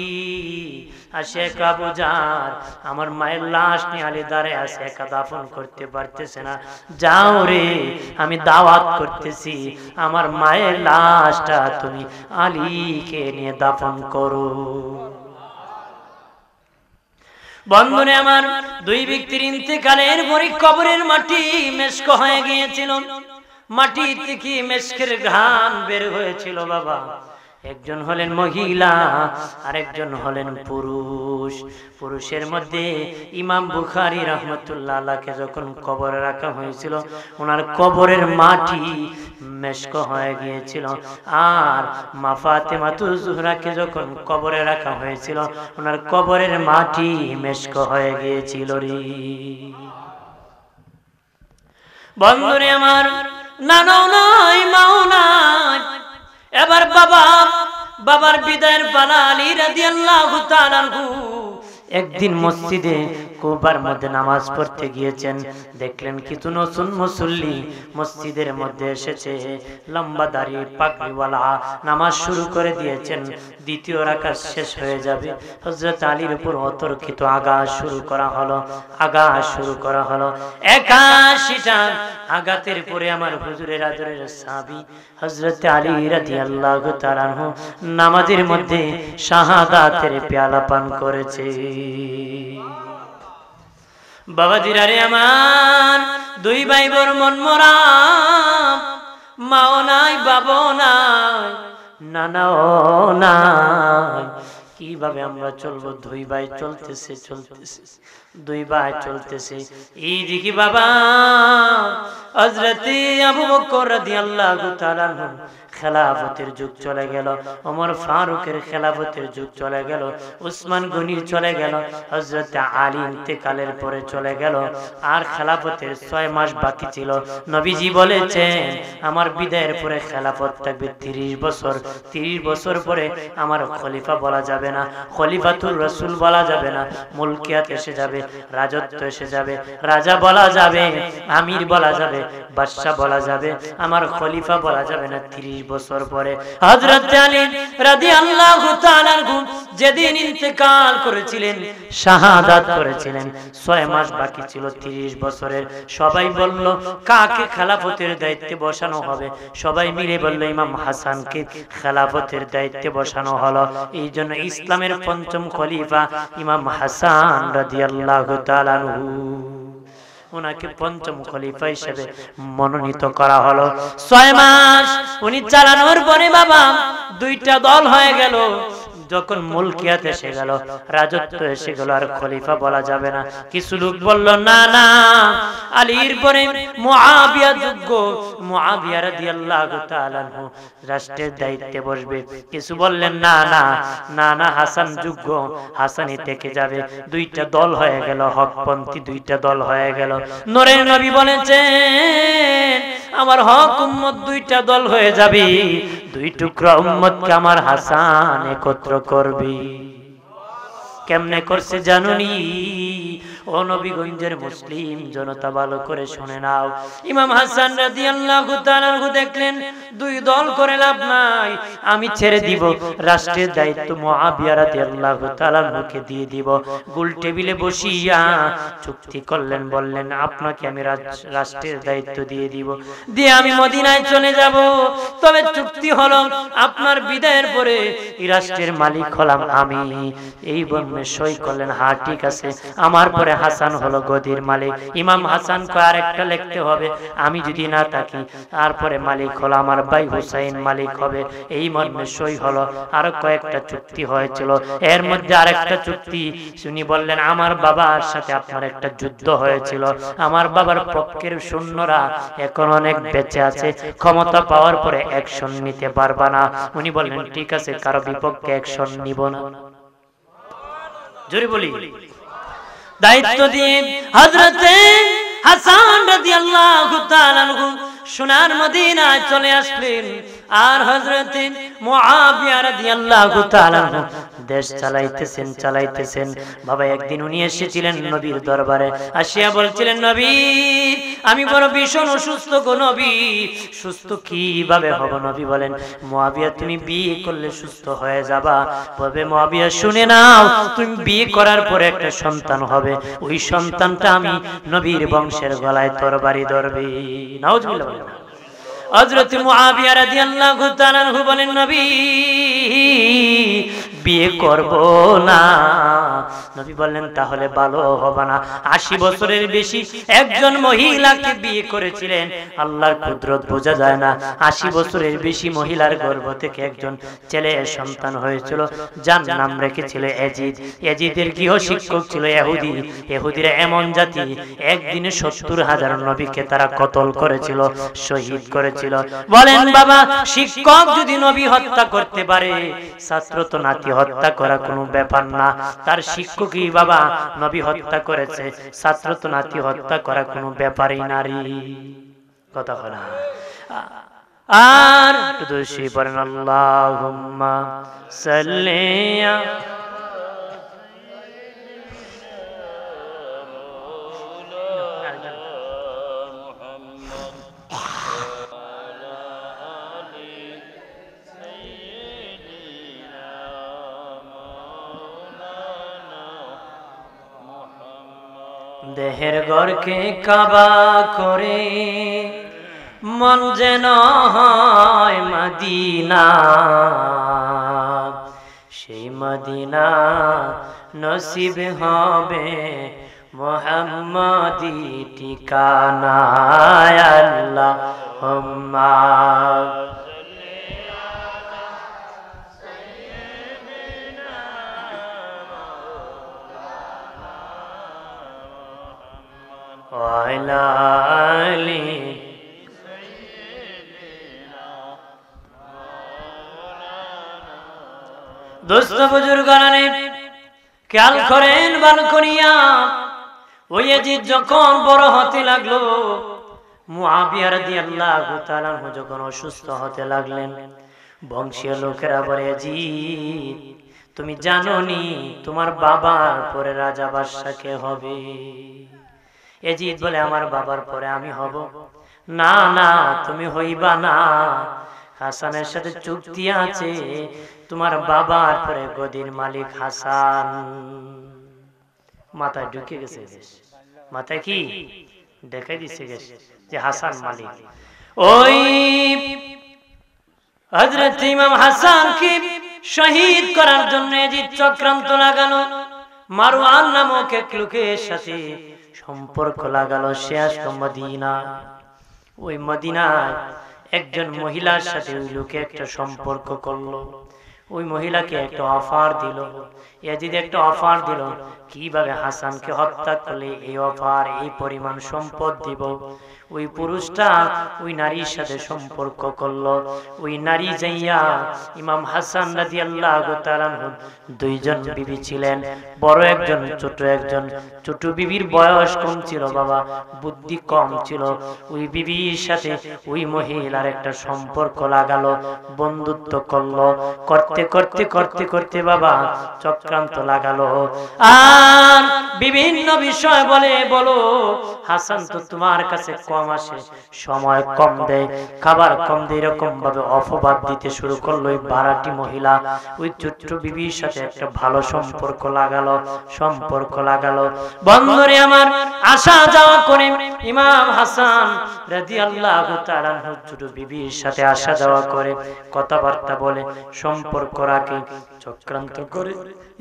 আসে, আবু জার আমার মায়ের লাশ নিয়ে আলী দাঁড়ায় আছে, একা দাফন করতে পারতেছে না, যাও রে আমি দাওয়াত করতেছি, আমার মায়ের লাশটা তুমি আলীকে নিয়ে দাফন করো। বন্ধুরে আমার, 2 ব্যক্তির ইন্তেকালের পরে কবরের মাটি মেশক হয়ে গিয়েছিল, মাটি থেকে মেশকের ঘ্রাণ বের হয়েছিল বাবা। একজন হলেন মহিলা আর একজন হলেন পুরুষ। পুরুষের মধ্যে ইমাম বুখারী রাহমাতুল্লাহ আলাইহি যখন কবরে রাখা হয়েছিল, ওনার কবরের মাটি মেশক হয়ে গিয়েছিল। আর মা ফাতেমা তুজোহরাকে যখন কবরে রাখা হয়েছিল, ওনার কবরের মাটি মেশক হয়ে গিয়েছিল রে। বন্ধুরে আমার, নানাও নাই মাও নাই, এবার বাবার বিদায়ের পালা। আলী রাদিয়াল্লাহু তাআলা আনহু একদিন মসজিদে কুবার মধ্যে নামাজ পড়তে গিয়েছেন, দেখলেন কিছু নতুন মুসল্লি মসজিদের মধ্যে এসেছে, লম্বা দাড়ি পাগড়িওয়ালা, নামাজ শুরু করে দিয়েছেন। দ্বিতীয় রাকাত শেষ হয়ে যাবে, হযরত আলীর উপর অতর্কিত আঘাত শুরু করা হলো। 81টা আঘাতের পরে আমার হুজুরের আদরের সাহাবী হযরত আলী রাদিয়াল্লাহু তাআলা আনহু নামাজের মধ্যে শাহাদাতের পেয়ালা পান করেছে। বাবাজিরা রে আমার, দুই ভাই বোর মন মরা, মাও নাই বাবাও নাই নানাও নাই, কিভাবে আমরা চলবো? দুই ভাই চলতেছে, এইদিকে বাবা হযরত আবু বকর রাদিয়াল্লাহু তাআলা আনহু খেলাফতের যুগ চলে গেল, ওমর ফারুকের খেলাফতের যুগ চলে গেল, উসমান গনির চলে গেল, হযরত আলী ইন্তেকালের পরে চলে গেল, আর খেলাফতের 6 মাস বাকি ছিল। নবীজি বলেছেন আমার বিদায়ের পরে খেলাফত থাকবে 30 বছর। 30 বছর পরে আমার খলিফা বলা যাবে না, খলিফাতুর রাসূল বলা যাবে না, মুলকিয়াত এসে যাবে, রাজত্ব এসে যাবে, রাজা বলা যাবে, আমির বলা যাবে, বাদশা বলা যাবে, আমার খলিফা বলা যাবে না। 30 বছর পরে হযরত আলী রাদিয়াল্লাহু তাআলা আনহু যেদিন ইন্তেকাল করেছিলেন, শাহাদাত করেছিলেন, 6 মাস বাকি ছিল 30 বছরের। সবাই বলল কাকে খেলাফতের দায়িত্বে বসানো হবে? সবাই মিলে বলল ইমাম হাসানকে খেলাফতের দায়িত্বে বসানো হলো। এই জন্য ইসলামের 5ম খলিফা ইমাম হাসান রাদিয়াল্লাহু তাআলা আনহু, ওনাকে 5ম খলিফা হিসেবে মনোনীত করা হলো। 6 মাস উনি চালানোর পরে বাবা 2টা দল হয়ে গেল। যখন মুলকিয়াত এসে গেল, রাজত্ব এসে গেল, আর খলিফা বলা যাবে না। কিছু লোক বলল না না, আলীর পরে মুআবিয়া যোগ্য, মুআবিয়া রাদিয়াল্লাহু তাআলা আনহু রাষ্ট্রের দায়িত্বে বসবে। কিছু বললেন না না না না, হাসান যোগ্য, হাসানই থেকে যাবে। 2টা দল হয়ে গেল, হকপন্থী 2টা দল হয়ে গেল। নূরের নবী বলেছেন আমার হক উম্মত 2টা দল হয়ে যাবে, 2 টুকরা উম্মতকে আমার হাসান একত্র করবে। কেমনে করছে জানুনি? ও নবীগঞ্জের মুসলিম জনতা ভালো করে শুনে নাও। ইমাম হাসান রাদিয়াল্লাহু তাআলা আনহু দেখলেন 2 দল করে লাভ নাই, আমি ছেড়ে দিব, রাষ্ট্রের দায়িত্ব মুআবিয়া রাদিয়াল্লাহু তাআলা আনহুকে দিয়ে দিব। গোল টেবিলে বসিয়া চুক্তি করলেন, বললেন আপনাকে আমি রাষ্ট্রের দায়িত্ব দিয়ে দিব, দিয়ে আমি মদিনায় চলে যাব। তবে চুক্তি হলো আপনার বিদায়ের পরে এই রাষ্ট্রের মালিক হলাম আমি। এই বর্ণে সই করলেন, হ্যাঁ ঠিক আছে। আমার পরে হাসান হলো গদির মালিক। ইমাম হাসান কে আরেকটা লিখতে হবে, আমি যদি না থাকি তারপরে মালিক হলো আমার ভাই হুসাইন মালিক হবে। এই মর্মে সই হলো। আর কয়েকটা চুক্তি হয়েছিল, এর মধ্যে আরেকটা চুক্তি শুনি বললেন আমার বাবার সাথে আপনার একটা যুদ্ধ হয়েছিল, আমার বাবার পক্ষের সৈন্যরা এখন অনেক বেঁচে আছে, ক্ষমতা পাওয়ার পরে অ্যাকশন নিতে পারবা না। উনি বললেন ঠিক আছে, কারো বিপক্ষে অ্যাকশন নিব না। জোরে বলি, দায়িত্ব দিয়ে হযরত হাসান রাদিয়াল্লাহু তাআলা আনহু সোনার মদিনায় চলে আসলেন। আর হযরত মুআবিয়া রাদিয়াল্লাহু তাআলা আনহু দেশ চালাইতেছেন। বাবা একদিন উনি এসেছিলেন নবীর দরবারে, আসিয়া বলছিলেন নবী আমি বড় ভীষণ অসুস্থ গো নবী। সুস্থ কিভাবে হব? নবী বলেন মুআবিয়া তুমি বিয়ে করলে সুস্থ হয়ে যাবা। বলে মুআবিয়া শুনে নাও, তুমি বিয়ে করার পরে একটা সন্তান হবে, ওই সন্তানটা আমি নবীর বংশের গলায় তরবারি ধরবে। নাউজুবিল্লাহ। হযরত মুআবিয়া রাদিয়াল্লাহু তাআলা আনহু বলেন নবী বিয়ে করব না। নবী বললেন তাহলে ভালো হবে না। 80 বছরের বেশি একজন মহিলাকে বিয়ে করেছিলেন, আল্লাহর কুদরত বোঝা যায় না। 80 বছরের বেশি মহিলার গর্ভ থেকে একজন ছেলে সন্তান হয়েছিল, যার নাম রেখেছিল এজিদ। এজিদের গৃহ শিক্ষক ছিল ইহুদি। ইহুদিরা এমন জাতি, একদিনে 70,000 নবীকে তারা কতল করেছিল, শহীদ করেছিল। বলেন বাবা, শিক্ষক যদি নবী হত্যা করতে পারে, ছাত্র তো নাতি হত্যা করা কোনো ব্যাপার না। তার শিক্ষকই বাবা নবী হত্যা করেছে, ছাত্র তো নাতি হত্যা করা কোনো ব্যাপারই নারী। কথা বলা আর দুশি পড়েন আল্লাহুম্মা সাল্লি দেহের ঘরকে কাবা করে মন যেন হয় মদিনা, সেই মদিনা নসিব হবে মুহাম্মাদি ঠিকানা। আল্লাহুম্মা ওয়ালা আলি দোস্ত বুজুর্গানে খেয়াল করেন ভালো করিয়া, ওই ইয়াজিদ যখন বড় হতে লাগলো, মুআবিয়া রাদিয়াল্লাহু তাআলা যখন অসুস্থ হতে লাগলেন, বংশীয় লোকেরা বলে, ইয়াজিদ তুমি জানোনি তোমার বাবার পরে রাজা বাদশা কে হবে? ইয়াজিদ বলে, আমার বাবার পরে আমি হব? না না, তুমি হইবা না, হাসানের সাথে চুক্তি আছে, তোমার বাবার পরে গদির মালিক হাসান। মাথায় ঢুকে গেছে, মাথায় কি দেখাই দিচ্ছে গেছে যে হাসান মালিক। ওই হযরত ইমাম হাসানকে শহীদ করার জন্য ইয়াজিদ চক্রান্ত লাগালো। মারওয়ান নামক এক লোকের সাথে সম্পর্ক লাগালো। সে আসলো মদিনা। ওই মদিনায় একজন মহিলার সাথে ওই লোকে একটা সম্পর্ক করলো। ওই মহিলাকে একটা অফার দিল, ইয়াজিদ একটা অফার দিল, কিভাবে হাসানকে হত্যা করলে এই অফার, এই পরিমাণ সম্পদ দিব। ওই পুরুষটা ওই নারীর সাথে সম্পর্ক করলো। ওই নারী যাইয়া ইমাম হাসান রাদিয়াল্লাহু তাআলা দুইজন বিবি ছিলেন, বড় একজন ছোট একজন। ছোট বিবির বয়স কম ছিল, বাবা বুদ্ধি কম ছিল। ওই বিবির সাথে ওই মহিলার একটা সম্পর্ক লাগালো, বন্ধুত্ব করলো। করতে করতে করতে করতে বাবা চক্রান্ত লাগালো। আর বিভিন্ন বিষয় বলে, বলো হাসান তো তোমার কাছে কম আসে, সময় কম দেয়, খাবার কম দেয়, এরকম ভাবে অপবাদ দিতে শুরু করলো। ওই ভাড়াটি মহিলা ওই ছোট্ট বিবির সাথে একটা ভালো সম্পর্ক লাগালো, সম্পর্ক লাগালো। বন্ধুরে আমার, আসা যাওয়া করে ইমাম হাসান রাদিয়াল্লাহু তাআলা ছোট বিবির সাথে আসা যাওয়া করে, কথাবার্তা বলে, সম্পর্ক রাখে, চক্রান্ত করে।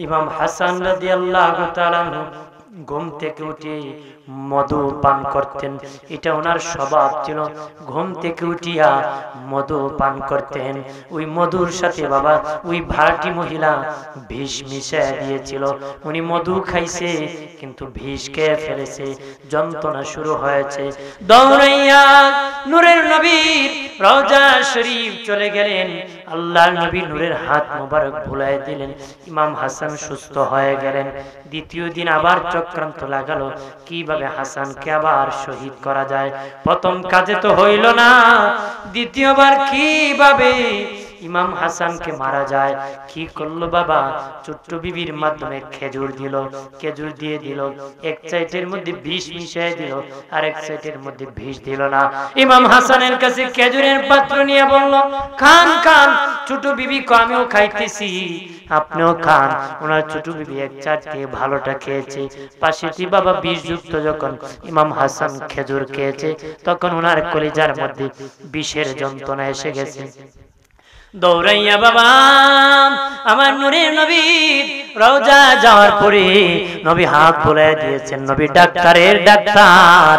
ইমাম হাসান রাদিয়াল্লাহু তাআলা ঘুম থেকে উঠে মধু পান করতেন, এটা ওনার স্বভাব ছিল। ঘুম থেকে উঠিয়া মধু পান করতেন। ওই মধুর সাথে বাবা ওই ভাড়াটি মহিলা বিষ মিশিয়ে দিয়েছিল। উনি মধু খাইছে কিন্তু বিষ খেয়ে ফেলেছে, যন্ত্রণা শুরু হয়েছে। দৌড়াইয়া নূরের নবীর রওজা শরীফ চলে গেলেন। আল্লাহর নবী নূরের হাত মোবারক বুলায় দিলেন, ইমাম হাসান সুস্থ হয়ে গেলেন। দ্বিতীয় দিন আবার চক্রান্ত লাগালো, কিভাবে হাসানকে আবার শহীদ করা যায়। প্রথম কাজে তো হইল না, দ্বিতীয়বার কিভাবে ইমাম হাসানকে মারা যায়। কি করলো বাবা, ছোট্ট বিবির মাধ্যমে খেজুর দিল, খেজুর দিয়ে দিল, এক সাইডের মধ্যে বিষ মিশিয়ে দিল, আর এক সাইডের মধ্যে বিষ দিল না। ইমাম হাসানের কাছে খেজুরের পাত্র নিয়ে বলল, খান খান। ছোট বিবি কো, আমিও খাইতেছি, আপনিও খান। ওনার ছোট বিবি এক চারটে ভালোটা খেয়েছে। পাশেটি বাবা বিষযুক্ত যখন ইমাম হাসান খেজুর খেয়েছে, তখন ওনার কলিজার মধ্যে বিষের যন্ত্রণা এসে গেছে। দৌড়াইয়া বাবা আমার নূরের নবীর রওজা যাওয়ার পরে নবী হাত বুলায় দিয়েছেন। নবী ডাক্তারের ডাক্তার,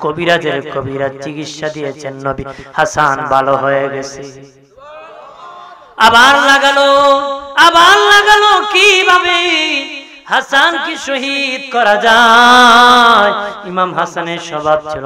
কবিরাজের কবিরাজ চিকিৎসা দিয়েছেন। নবী হাসান ভালো হয়ে গেছে। আবার লাগালো, আবার লাগালো, কিভাবে হাসানকে শহীদ করা যায়। ইমাম হাসানের স্বভাব ছিল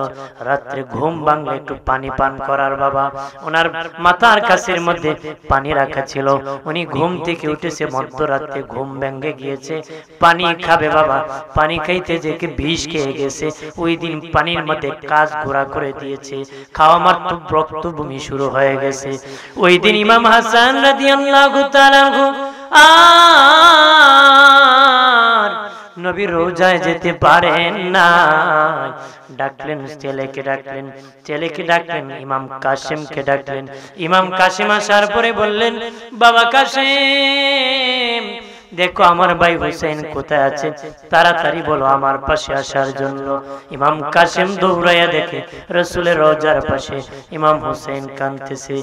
রাত্রে ঘুম ভাঙলে একটু পানি পান করার। বাবা ওনার মাথার কাছের মধ্যে পানি রাখা ছিল, উনি ঘুম থেকে উঠেছে মধ্যরাত্রে, ঘুম ভেঙে গিয়েছে, পানি খাবে বাবা, পানি খাইতে যে বিষ খেয়ে গেছে। ওই দিন পানির মধ্যে কাজ ঘোরা করে দিয়েছে, খাওয়া মাত্র রক্ত বমি শুরু হয়ে গেছে। ওই দিন ইমাম হাসান রাদিয়াল্লাহু তাআলা আর নবীর রোজায় যেতে পারেন না। ডাকলেন ছেলেকে, ডাকলেন ইমাম কাসিমকে ডাকলেন। ইমাম কাসিম আসার পরে বললেন, বাবা কাসিম, দেখো আমার ভাই হুসেন কোথায় আছে, তাড়াতাড়ি বলো আমার পাশে আসার জন্য। ইমাম কাসিম দৌড়াইয়া দেখে রাসূলের রওজার পাশে ইমাম হুসেন কাঁদতেছে।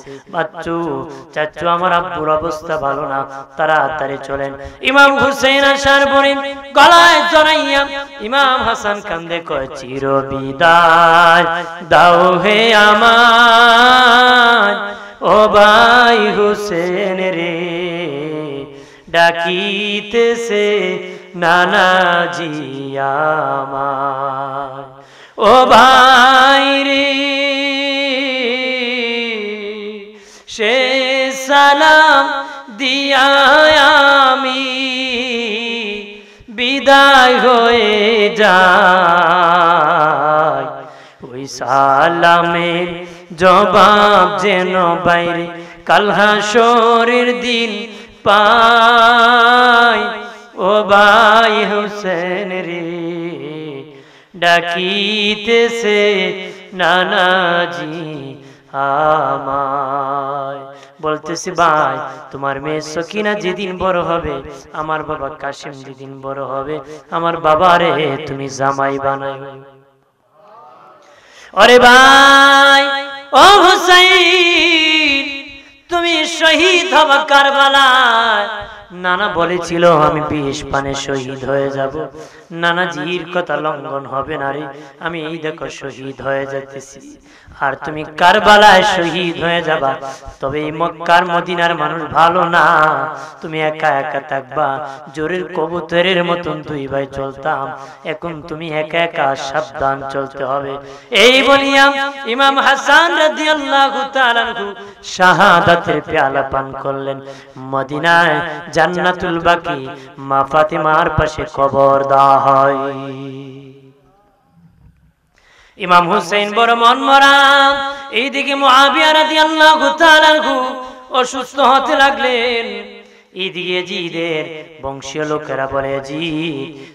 চাচু আমার আব্বুর অবস্থা ভালো না, তাড়াতাড়ি চলেন। ইমাম হুসেন আসার পরে গলায় জড়াইয়া ইমাম হাসান কান্দে, কয় চির বিদায় দাও হে আমার ও ভাই হুসেন রে, ডাকিতেছে নানাজি আমার ও ভাই রে, সে সালাম দিয়া আমি বিদায় হয়ে যাই, ওই সালামের জবাব যেন বাইরে কাল হাসরের দিন পাই ও ভাই হুসেন রে, ডাকিতেছে নানাজি আমায়। বলতেছি ভাই তোমার মেয়ে সকিনা যেদিন বড় হবে, আমার বাবা কাসিম যেদিন বড় হবে, আমার বাবারে তুমি জামাই বানাই। ওরে ভাই ও হুসাইন, তুমি শহীদ হবা কারবালায়। নানা বলেছিল আমি 20 পানে শহীদ হয়ে যাব, নানাজির কথা লঙ্ঘন হবে না রে, আমি এই দেখো শহীদ হয়ে যাইতেছি, আর তুমি কারবালায় শহীদ হয়ে যাবা। তবে এই মক্কার মদিনার মানুষ ভালো না, তুমি একা একা থাকবা, জোরের কবুতরের মতন দুই ভাই চলতাম, এখন তুমি একা একা সাবধান চলতে হবে। এই বলিয়া ইমাম হাসান রাদিয়াল্লাহু তাআলা শাহাদাতের পেয়ালা পান করলেন। মদিনায় জান্নাতুল বাকি মা ফাতিমার পাশে কবর দেওয়া হয়। ইমাম হুসেন বড় মন মরা, এইদিকে মুআবিয়া রাদিয়াল্লাহু তাআলা অসুস্থ হতে লাগলেন। এইদিকে ইয়াজিদের বংশীয় লোকেরা বলে, জি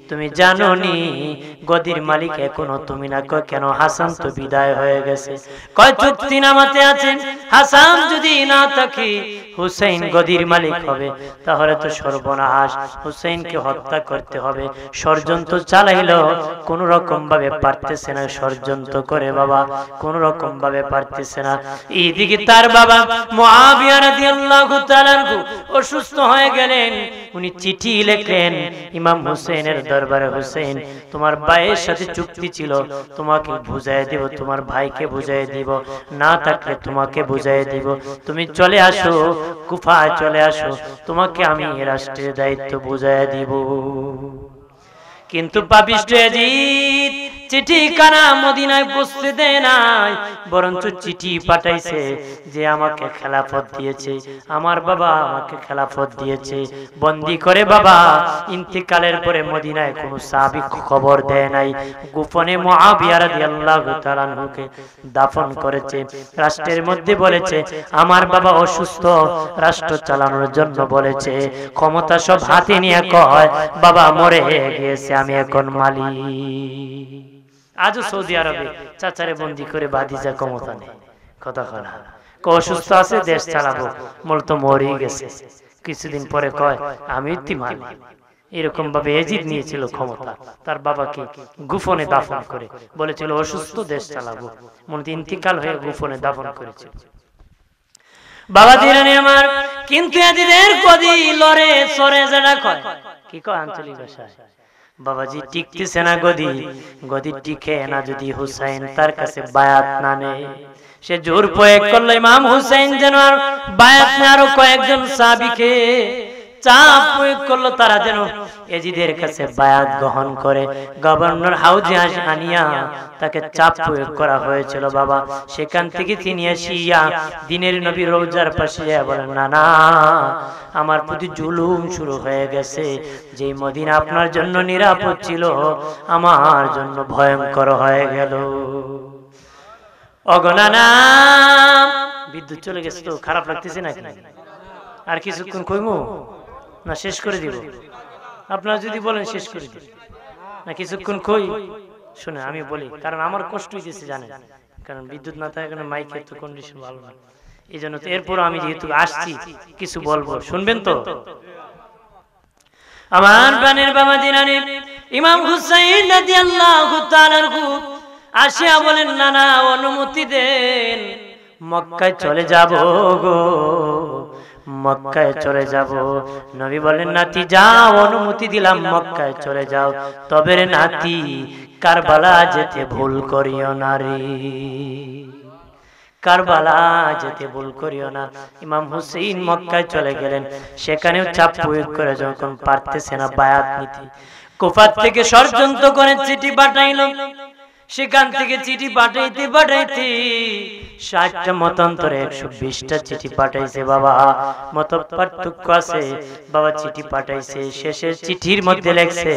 তুমি জানো নি গদির মালিক এখনো তুমি না? কয় কেন? হাসান তো বিদায় হয়ে গেছে। কয় চুক্তিনামাতে আছেন হাসান যদি না থাকে হুসেন গদির মালিক হবে, তাহলে তো সর্বনাশ, হুসেনকে হত্যা করতে হবে। ষড়যন্ত্র চালাইলো, কোন রকম ভাবে পারতেছে না, ষড়যন্ত্র করে বাবা কোন রকম ভাবে পারতেছে না। এইদিকে তার বাবা মুআবিয়া রাদিয়াল্লাহু তাআলা অসুস্থ হয়ে গেলেন। উনি চিঠি লিখলেন ইমাম হুসেনের দরবারে, হুসেন তোমার ভাইয়ের সাথে চুক্তি ছিল, তোমাকে বুঝাই দিব, তোমার ভাইকে বুঝাই দিব, না থাকলে তোমাকে বুঝাই দিব, তুমি চলে আসো কুফায়, চলে আসো, তোমাকে আমি রাষ্ট্রের দায়িত্ব বুঝাই দিব। কিন্তু পাপিষ্ঠ ইয়াজিদ চিঠি কানা মদিনায় পৌঁছতে দেয় নাই, বরঞ্চ চিঠি পাঠাইছে যে আমাকে খেলাফত দিয়েছে, আমার বাবা আমাকে খেলাফত দিয়েছে, বন্দী করে বাবা ইন্তেকালের পরে মদিনায় কোনো সাহাবী খবর দেয় নাই, গোপনে মুআবিয়া রাদিয়াল্লাহু তাআলা আনহুকে দাফন করেছে। রাষ্ট্রের মধ্যে বলেছে আমার বাবা অসুস্থ, রাষ্ট্র চালানোর জন্য বলেছে, ক্ষমতা সব হাতে নিয়ে কয় বাবা মরে গিয়েছে, আমি এখন মালিক। আজও সৌদি আরবে চাচারে বন্দী করে বাদিজা ক্ষমতা নেই, কথা কয় না, অসুস্থ আছে দেশ চালাবো, মূলত মরে গেছে, কিছুদিন পরে কয় আমি মালিক। এরকম ভাবে ইয়াজিদ নিয়েছিল ক্ষমতা, তার বাবাকে গোপনে দাফন করে বলেছিল অসুস্থ দেশ চালাবো, মূলত ইন্তিকাল হয়ে গোপনে দাফন করেছিল। বাবা দিরানি আমার, কিন্তু ইয়াজিদের গদি লড়ে সরে যেটা কয়, কি কয় আঞ্চলিক ভাষায়, বাবাজি টিকতেছে না গদি, গদি টিকে না যদি হুসাইন তার কাছে বায়াত না নেয়। সে জোর প্রয়োগ করলো ইমাম হুসাইন যেন আর বায়াত না, আরো কয়েকজন সাহাবীকে চাপ প্রয়োগ করলো তারা যেন এজিদের কাছে বায়াত গ্রহণ করে। গভর্নর হাউজে আনিয়া তাকে চাপ প্রয়োগ করা হয়েছিল বাবা। সেখান থেকে তিনি আসিয়া দিনের নবী রওজার পাশে বলেন, না না, আমার প্রতি জুলুম শুরু হয়ে গেছে। যে মদিনা আপনার জন্য নিরাপদ ছিল আমার জন্য ভয়ঙ্কর হয়ে গেল। অগণনা বিদ্যুৎ চলে গেছে তো খারাপ লাগতেছে নাকি? আর কিছুক্ষণ কইমু না শেষ করে দিব? আপনারা যদি বলেন শেষ করে দিব না কিছুক্ষণ কই শুনে আমি বলি, কারণ আমার কষ্ট হইতেছে জানেন, কারণ বিদ্যুৎ না থাকার কারণে মাইকের তো কন্ডিশন ভালো না। এই জন্য তো এরপর আমি যেহেতু আসছি কিছু বলবো, শুনবেন তো? আমার প্রাণের বাবা দিনানি ইমাম হুসাইন রাদিয়াল্লাহু তাআলা আসিয়া বলেন, না না, অনুমতি দেন, মক্কায় চলে যাব গো, মক্কায় চলে যাব। নবী বলেন, নাতি যাও, অনুমতি দিলাম, মক্কায় চলে যাও, তবে রে নাতি কারবালা যেতে ভুল করিও না রে, কারবালা যেতে ভুল করিও না। ইমাম হুসেইন মক্কায় চলে গেলেন, সেখানেও চাপ প্রয়োগ করে যখন পারতেছে না বায়াত নিতে, কুফা থেকে ষড়যন্ত্র করে চিঠি পাঠাইল। সেখান থেকে চিঠি পাঠাইতে পাঠাইতে 60টা মতান্তরে 120টা চিঠি পাঠাইছে বাবা। মত পার্থক্য আছে বাবা, চিঠি পাঠাইছে, শেষের চিঠির মধ্যে লেখছে,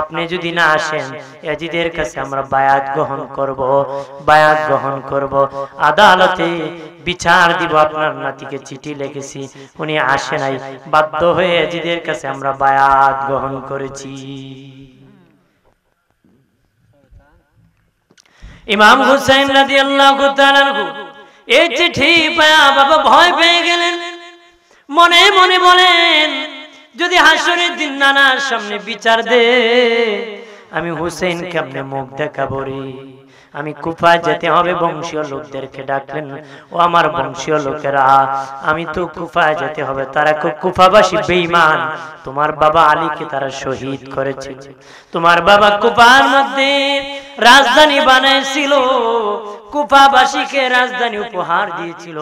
আপনি যদি না আসেন ইয়াজিদের কাছে আমরা বায়াত গ্রহণ করব, বায়াত গ্রহণ করব, আদালতে বিচার দিব। আপনার নাতিকে চিঠি লিখেছি, উনি আসে নাই, বাধ্য হয়ে ইয়াজিদের কাছে আমরা বায়াত গ্রহণ করেছি। ইমাম হুসাইন রাদিয়াল্লাহু তাআলা এই চিঠি পায়া বাবা ভয় পেয়ে গেলেন, মনে মনে বলেন, যদি হাসরের দিন নানার সামনে বিচার দে, আমি হুসাইন কেমনে মুখ দেখাবো রে? আমি কুফায় যেতে হবে। বংশীয় লোকদেরকে ডাকলেন, ও আমার বংশীয় লোকেরা, আমি তো কুফায় যেতে হবে, তারা কুফাবাসী বেঈমান, তোমার বাবা আলীকে তারা শহীদ করেছিল, তোমার বাবা কুফার মধ্যে রাজধানী বানাইছিল, কুফাবাসীকে রাজধানী উপহার দিয়েছিল,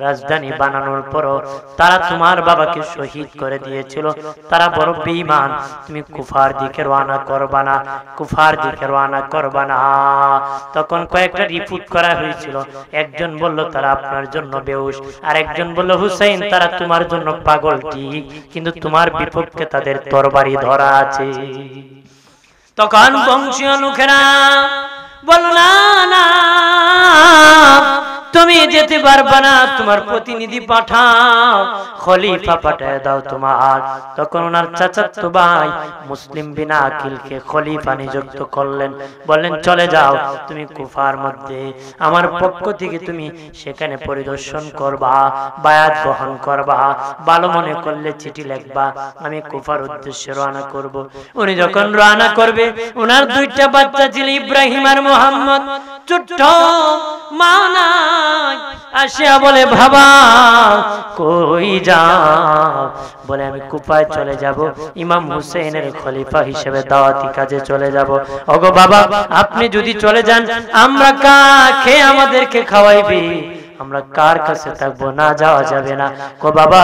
রাজধানী বানানোর পরও তারা তোমার বাবাকে শহীদ করে দিয়েছিল, তারা বড় বেঈমান, তুমি কুফার দিকে রওনা করবা না, কুফার দিকে রওনা করবা না। তখন কয়েকটা রিপোর্ট করা হয়েছিল, একজন বলল তারা আপনার জন্য বেহুশ, আর একজন বলল হুসাইন তারা তোমার জন্য পাগল ঠিক, কিন্তু তোমার বিপক্ষে তাদের তরবারি ধরা আছে। তখন বংশীয় লোকেরা বলল, না না, তুমি যেতে পারবে না, তোমার প্রতিনিধি পাঠাও, খলিফা পাঠিয়ে দাও তোমার। তখন ওনার চাচাতো ভাই মুসলিম বিন আকিলকে খলিফা নিযুক্ত করলেন, বললেন চলে যাও, তুমি কুফার মধ্যে আমার পক্ষ থেকে তুমি সেখানে পরিদর্শন করবা, বায়াত গ্রহণ করবা, ভালো মনে করলে চিঠি লিখবা, আমি কুফার উদ্দেশ্যে রওনা করব। উনি যখন রওনা করবে, ওনার দুইটা বাচ্চা ছিল, ইব্রাহিম আর মোহাম্মদ, ছোট্ট মা নাই, আসিয়া বলে বাবা কই যাও? বলে আমি কুফায় চলে যাব, ইমাম হুসেইনের খলিফা হিসেবে দাওয়াতি কাজে চলে যাব। ওগো বাবা, আপনি যদি চলে যান আমরা কাকে আমাদেরকে খাওয়াইবে? আমরা কার কাছে থাকবো? না যাওয়া যাবে না। কো বাবা,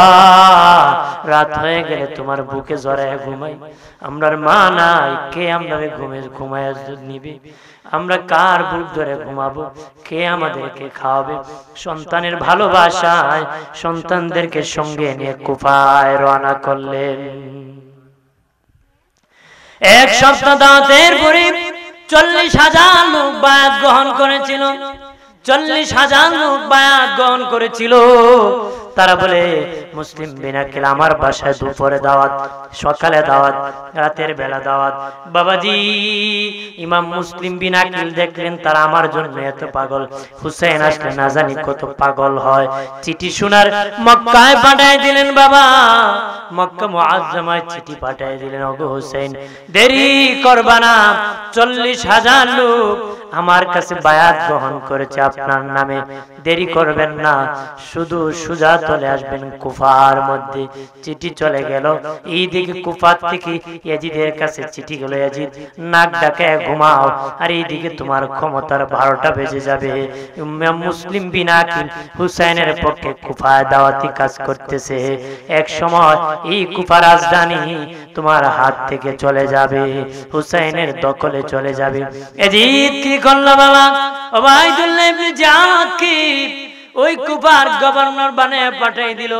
রাত হয়ে গেলে তোমার বুকে জড়ায় ঘুমাই, আমরার মা নাই, কে আমরা ঘুমায় নিবে? আমরা কার বুক ধরে ঘুমাবো? কে আমাদেরকে খাওয়াবে? সন্তানের ভালোবাসায় সন্তানদেরকে সঙ্গে নিয়ে কুফায় রওনা করলেন। এক সপ্তাহ দাওয়াতের পরে 40,000 লোক বায়াত গ্রহণ করেছিল, 40,000 লোক বায়াত গ্রহণ করেছিল। তারা বলে মুসলিম বিন আকিল আমার বাসায় দুপুরে দাওয়াত, সকালে দাওয়াত, রাতের বেলা দাওয়াত। বাবাজি ইমাম মুসলিম বিন আকিল দেখলেন তারা আমার জন্য এত পাগল, হুসাইন আসলে না জানি কত পাগল হয়। চিঠি শোনার মক্কায় পাঠিয়ে দিলেন বাবা, মক্কা মুআজ্জামায় চিঠি পাঠিয়ে দিলেন, ওগো হুসাইন দেরি করবা না, 40,000 লোক আমার কাছে বায়াত গ্রহণ করেছে আপনার নামে, দেরি করবেন না, শুধু সুজাত চলে আসবেন কুফার মধ্যে। চিঠি চলে গেল এইদিকে কুফার থেকে ইয়াজিদের কাছে চিঠি গেল, ইয়াজিদ নাক ডাকে ঘুমাও, আর এইদিকে তোমার ক্ষমতার 12টা বেজে যাবে। মুসলিম বিন আকিল হুসাইনের পক্ষে কুফায় দাওয়াতি কাজ করতেছে, এক সময় এই কুফা রাজধানী তোমার হাত থেকে চলে যাবে, হুসাইনের দখলে চলে যাবে। ইয়াজিদ কি করলো বাবা? ওবাইদুল্লাহ ইবনে জিয়াদ কি ওই কুফার গভর্নর বানিয়ে পাঠিয়ে দিল।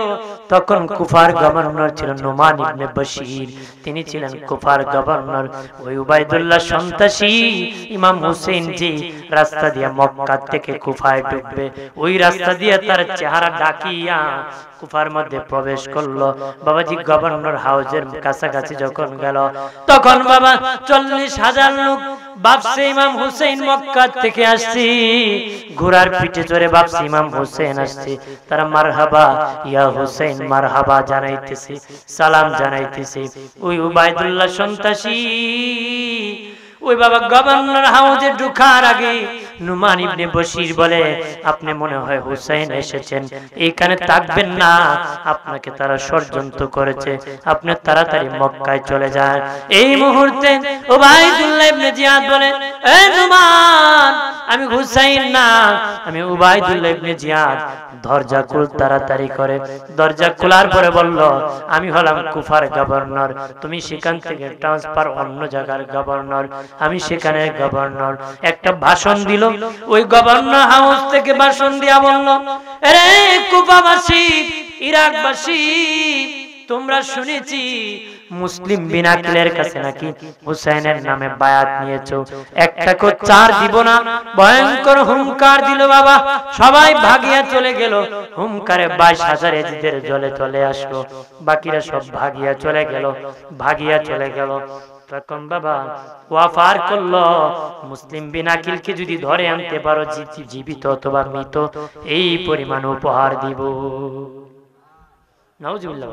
তখন কুফার গভর্নর ছিলেন নোমান ইবনে বশির, তিনি ছিলেন কুফার গভর্নর। ওই উবাইদুল্লাহ সন্ত্রাসী ইমাম হুসেন যে রাস্তা দিয়ে মক্কা থেকে কুফায় ঢুকবে, ওই রাস্তা দিয়ে তার চেহারা ঢাকিয়া কুফার মধ্যে প্রবেশ করলো। বাবাজি গভর্নর হাউজের কাছাকাছি যখন গেল, তখন বাবা 40,000 লোক ভাবছে ইমাম হুসেন মক্কা থেকে আসছে, ঘোড়ার পিঠে চড়ে ভাবছে ইমাম হুসেন আসছে। তারা মারহাবা ইয়া হুসেন মারহাবা জানাইতেছে, সালাম জানাইতেছে। ওই উবাইদুল্লাহ সন্ত্রাসী ওই বাবা গভর্নর হাউজে ঢোকার আগে নুমান ইবনে বশির বলে, আপনি মনে হয় হুসাইন এসেছেন, এইখানে থাকবেন না, আপনাকে তারা ষড়যন্ত্র করেছে, আপনি তাড়াতাড়ি মক্কায় চলে যান। এই মুহূর্তে উবাইদুল্লাহ ইবনে জিয়াদ বলে, এ নুমান, আমি হুসাইন না, আমি উবাইদুল্লাহ ইবনে জিয়াদ। দরজা খুল তাড়াতাড়ি করে। দরজা খোলার পরে বলল, আমি হলাম কুফার গভর্নর, তুমি সেখান থেকে ট্রান্সফার অন্য জায়গার গভর্নর, আমি সেখানে গভর্নর। একটা ভাষণ দিল, ওই গভর্নর হাউস থেকে ভাষণ দিয়া বলল, আরে কুফাবাসী, ইরাকবাসী, তোমরা শুনেছি মুসলিম বিন আকিলের কাছে নাকি হুসাইনের নামে বায়াত নিয়েছো, একটাকে 4 দিব না, ভয়ঙ্কর হুঙ্কার দিল বাবা। সবাই ভাগিয়া চলে গেল, হুঙ্কারে 22,000 ইয়াজিদের জলে চলে আসলো, বাকিরা সব ভাগিয়া চলে গেল, ভাগিয়া চলে গেল। তখন বাবা ওয়াফার করলো, মুসলিম বিন আকিলকে যদি ধরে আনতে পারো, জীবিত অথবা মৃত, এই পরিমাণ উপহার দিব। নাউজুবিল্লাহ,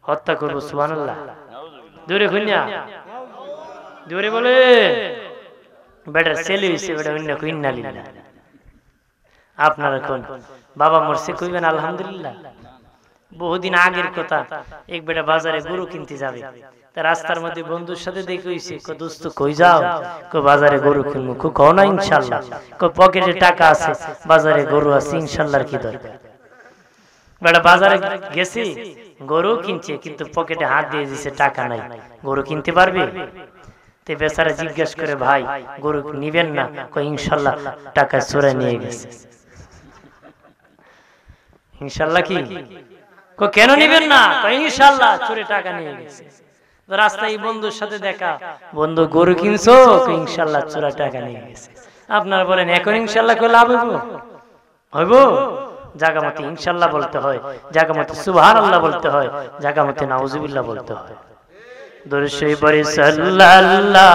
হত্যা করবো, সুবহানাল্লাহ। জোরে খুঁজা, জোরে বলে, বেটার ছেলে হইছে, বেটা অন্য কইনা লিল্লাহ। আপনারা কোন বাবা মরছে কইবেন আলহামদুলিল্লাহ। বহুদিন আগের কথা, এক বেটা বাজারে গরু কিনতে যাবে, তা রাস্তার মধ্যে বন্ধুর সাথে দেখে হইছে, কো দোস্ত কই যাও? কো বাজারে গরু কিনবো। কো কও না ইনশাআল্লাহ। কো পকেটে টাকা আছে, বাজারে গরু আছে, ইনশাআল্লাহর কি দরকার। বেটা বাজারে গেছে, গরু কিনছে, কিন্তু পকেটে হাত দিয়ে দিছে, টাকা নাই, গরু কিনতে পারবে? তে বেচারা জিজ্ঞেস করে, ভাই গরু নিবেন না? কই ইনশাআল্লাহ, টাকা চুরা নিয়ে গেছে। ইনশাআল্লাহ কি? কো কেন নিবেন না? কই ইনশাআল্লাহ চুরে টাকা নিয়ে গেছে। রাস্তায় বন্ধুর সাথে দেখা, বন্ধু গরু কিনছো? কই ইনশাআল্লাহ চুরা টাকা নিয়ে গেছে। আপনারা বলেন এখন ইনশাআল্লাহ কই লাভ হইব? হইব? জাগামতে ইনশাআল্লাহ বলতে হয়, জাগামতে সুবহানাল্লাহ বলতে হয়, জাগামতে নাউজুবিল্লাহ বলতে হয়। দরুদ শরীফ পড়ি সাল্লাল্লাহু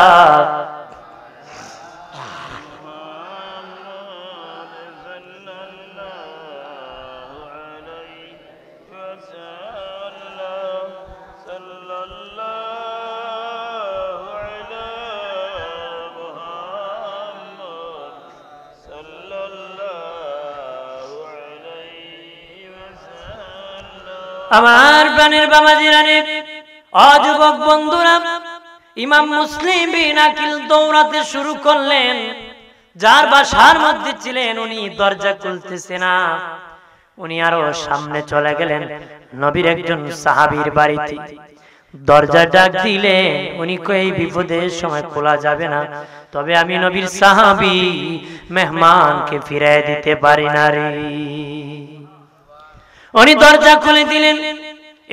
আমার প্রাণের বাবাজিরানে, অযুবক বন্ধুরা, ইমাম মুসলিম বিন আকিল দৌড়াতে শুরু করলেন। যার বাসার মধ্যে ছিলেন উনি দরজা খুলতেছে না, উনি আরো সামনে চলে গেলেন নবীর একজন সাহাবীর বাড়িতে। দরজা ডাক দিলেন, উনি কই বিপদের সময় খোলা যাবে না, তবে আমি নবীর সাহাবী, মেহমানকে ফিরিয়ে দিতে পারি না রে। উনি দরজা খুলে দিলেন।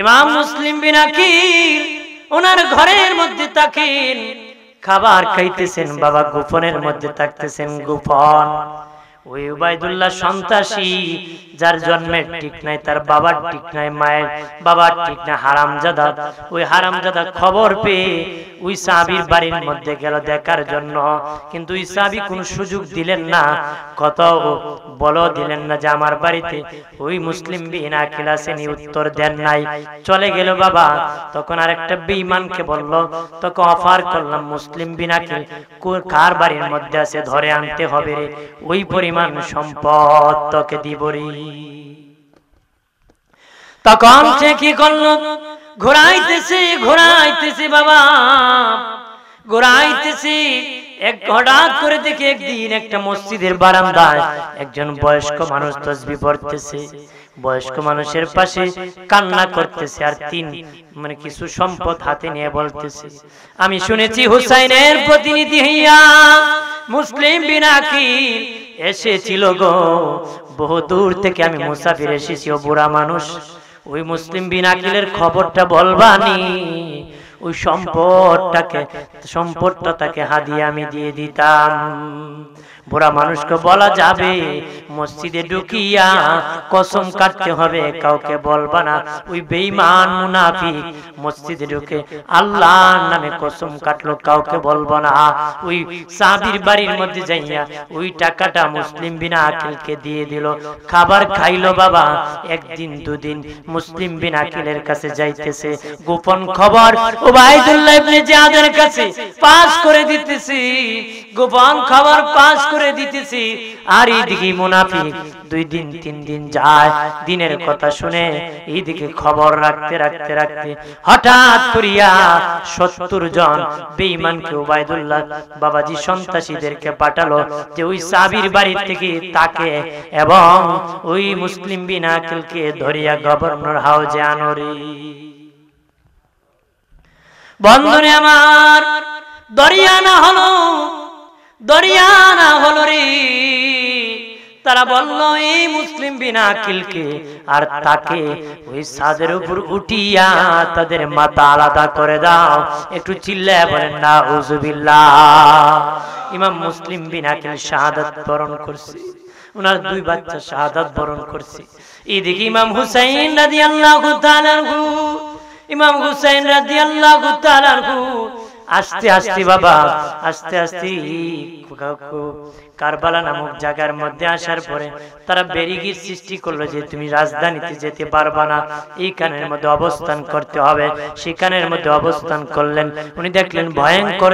ইমাম মুসলিম বিন আকিল ওনার ঘরের মধ্যে থাকেন, খাবার খাইতেছেন বাবা, গোপনের মধ্যে থাকতেছেন, গোপন। ওই উবাইদুল্লাহ সন্ত্রাসী, যার জন্মের ঠিক নাই, তার বাবার ঠিক নাই, মায়ের বাবার ঠিক নাই, হারামজাদা, ওই হারামজাদা খবর পেয়ে ওই সাহাবীর বাড়ির মধ্যে গেল দেখার জন্য, কিন্তু ওই সাহাবী কোনো সুযোগ দিলেন না, কত বলো দিলেন না যে আমার বাড়িতে ওই মুসলিম বিন আকিল আছেন, উত্তর দেন নাই, চলে গেল বাবা। তখন আরেকটা বেঈমানকে বলল, তোকে অফার করলাম মুসলিম বিন আকিল কার বাড়ির মধ্যে আছে, ধরে আনতে হবে রে, ওই পরিমাণ সম্পদ তোকে দিব রে। তখন সে কি করলো, ঘোরাইতেছে বাবা, ঘোরাইতেছে। হঠাৎ করে দেখে একদিন একটা মসজিদের বারান্দায় একজন বয়স্ক মানুষ তাসবিহ পড়তেছে। বয়স্ক মানুষের পাশে কান্না করতেছে, আর কিছু সম্পদ হাতে নিয়ে বলতেছে, আমি শুনেছি হুসাইনের প্রতিনিধি হইয়া মুসলিম বিন আকিল এসেছিল গো, বহু দূর থেকে আমি মুসাফির এসেছি। ও বুড়া মানুষ, ওই মুসলিম বিন আকিলের খবরটা বলবানি, ওই সম্পদটা তাকে হাদিয়া আমি দিয়ে দিতাম। বুড়া মানুষকে বলা যাবে, মসজিদে ঢুকিয়া কসম কাটতে হবে, কাউকে বলবা না। ওই বেঈমান মুনাফিক মসজিদে ঢুকে আল্লাহর নামে কসম কাটলো, কাউকে বলবা না। ওই সাহাবীর বাড়ির মধ্যে যাইয়া ওই টাকাটা মুসলিম বিন আকিলকে দিয়ে দিল। খাবার খাইলো বাবা, একদিন দুদিন মুসলিম বিন আকিলের কাছে যাইতেছে, গোপন খবর উবাইদুল্লাহ ইবনে জিয়াদের কাছে পাস করে দিতেছি, গোপন খবর পাস করে দিতেছি। আর এইদিকে মুনাফিক 2 দিন 3 দিন যায়, দিনের কথা শুনে এইদিকে খবর রাখতে রাখতে রাখতে হঠাৎ করিয়া 70 জন বেঈমানকে উবাইদুল্লাহ বাবাজি সন্ত্রাসীদেরকে পাঠালো, যে ওই সাহাবীর বাড়ি থেকে তাকে এবং ওই মুসলিম বিন আকিলকে ধরিয়া গভর্নর হাউজে আনরে। বন্ধুরে আমার, দরিয়ানা হলো রে। তারা বলল এই মুসলিম বিন আকিলকে আর তাকে ওই ছাদের উপর উঠিয়া তাদের মাথা আলাদা করে দাও। একটু চিল্লায়া বলেন নাউজুবিল্লাহ। ইমাম মুসলিম বিন আকিল শাহাদাত বরণ করছে, ওনার 2 বাচ্চা শাহাদাত বরণ করছে। এদিকে ইমাম হুসাইন রাদিয়াল্লাহু তাআলা আনহু, ইমাম হুসাইন রাদিয়াল্লাহু তাআলা আনহু আস্তে আস্তে বাবা, আস্তে আস্তে কারবালা নামক জায়গার মধ্যে আসার পরে তারা ব্যারিকেড সৃষ্টি করলো যে তুমি রাজধানীতে যেতে পারবা না, এইখানের মধ্যে অবস্থান করতে হবে। সেখানের মধ্যে অবস্থান করলেন। উনি দেখলেন ভয়ঙ্কর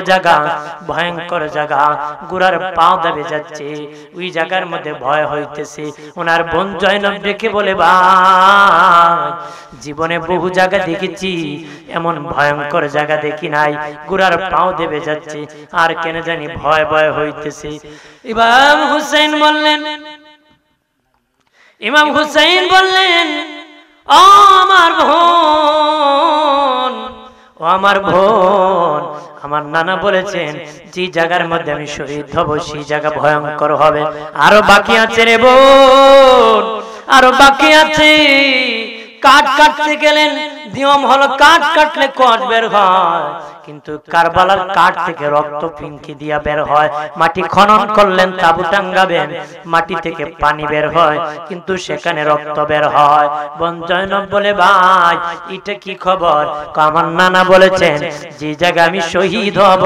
জায়গা, গোড়ার পা দাবে যাচ্ছে, ওই জায়গার মধ্যে ভয় হইতেছে। ওনার বোন জয়নব ডেকে বলে, ভাই জীবনে বহু জায়গা দেখেছি, এমন ভয়ঙ্কর জায়গা দেখি নাই, গোড়ার পাও দেবে যাচ্ছে, আর কেন জানি ভয় ভয় হইতেছে। ইমাম হুসাইন বললেন, ও আমার বোন, আমার নানা বলেছেন যে জায়গার মধ্যে আমি শহীদ হব সেই জায়গা ভয়ঙ্কর হবে। আরো বাকি আছে রে বোন, আরো বাকি আছে। কাঠ কাটতে গেলেন, নিয়ম হলো কাঠ কাটলে কট বের হয়, কিন্তু কারবালার কাঠ থেকে রক্ত ফিনকি দিয়া বের হয়। মাটি খনন করলেন, তাবু টাঙ্গাবেন, মাটি থেকে পানি বের হয়, কিন্তু সেখানে রক্ত বের হয়। বোন জয়নব বলে, ভাই এটা কি খবর? আমার নানা বলেছেন যে জায়গা আমি শহীদ হব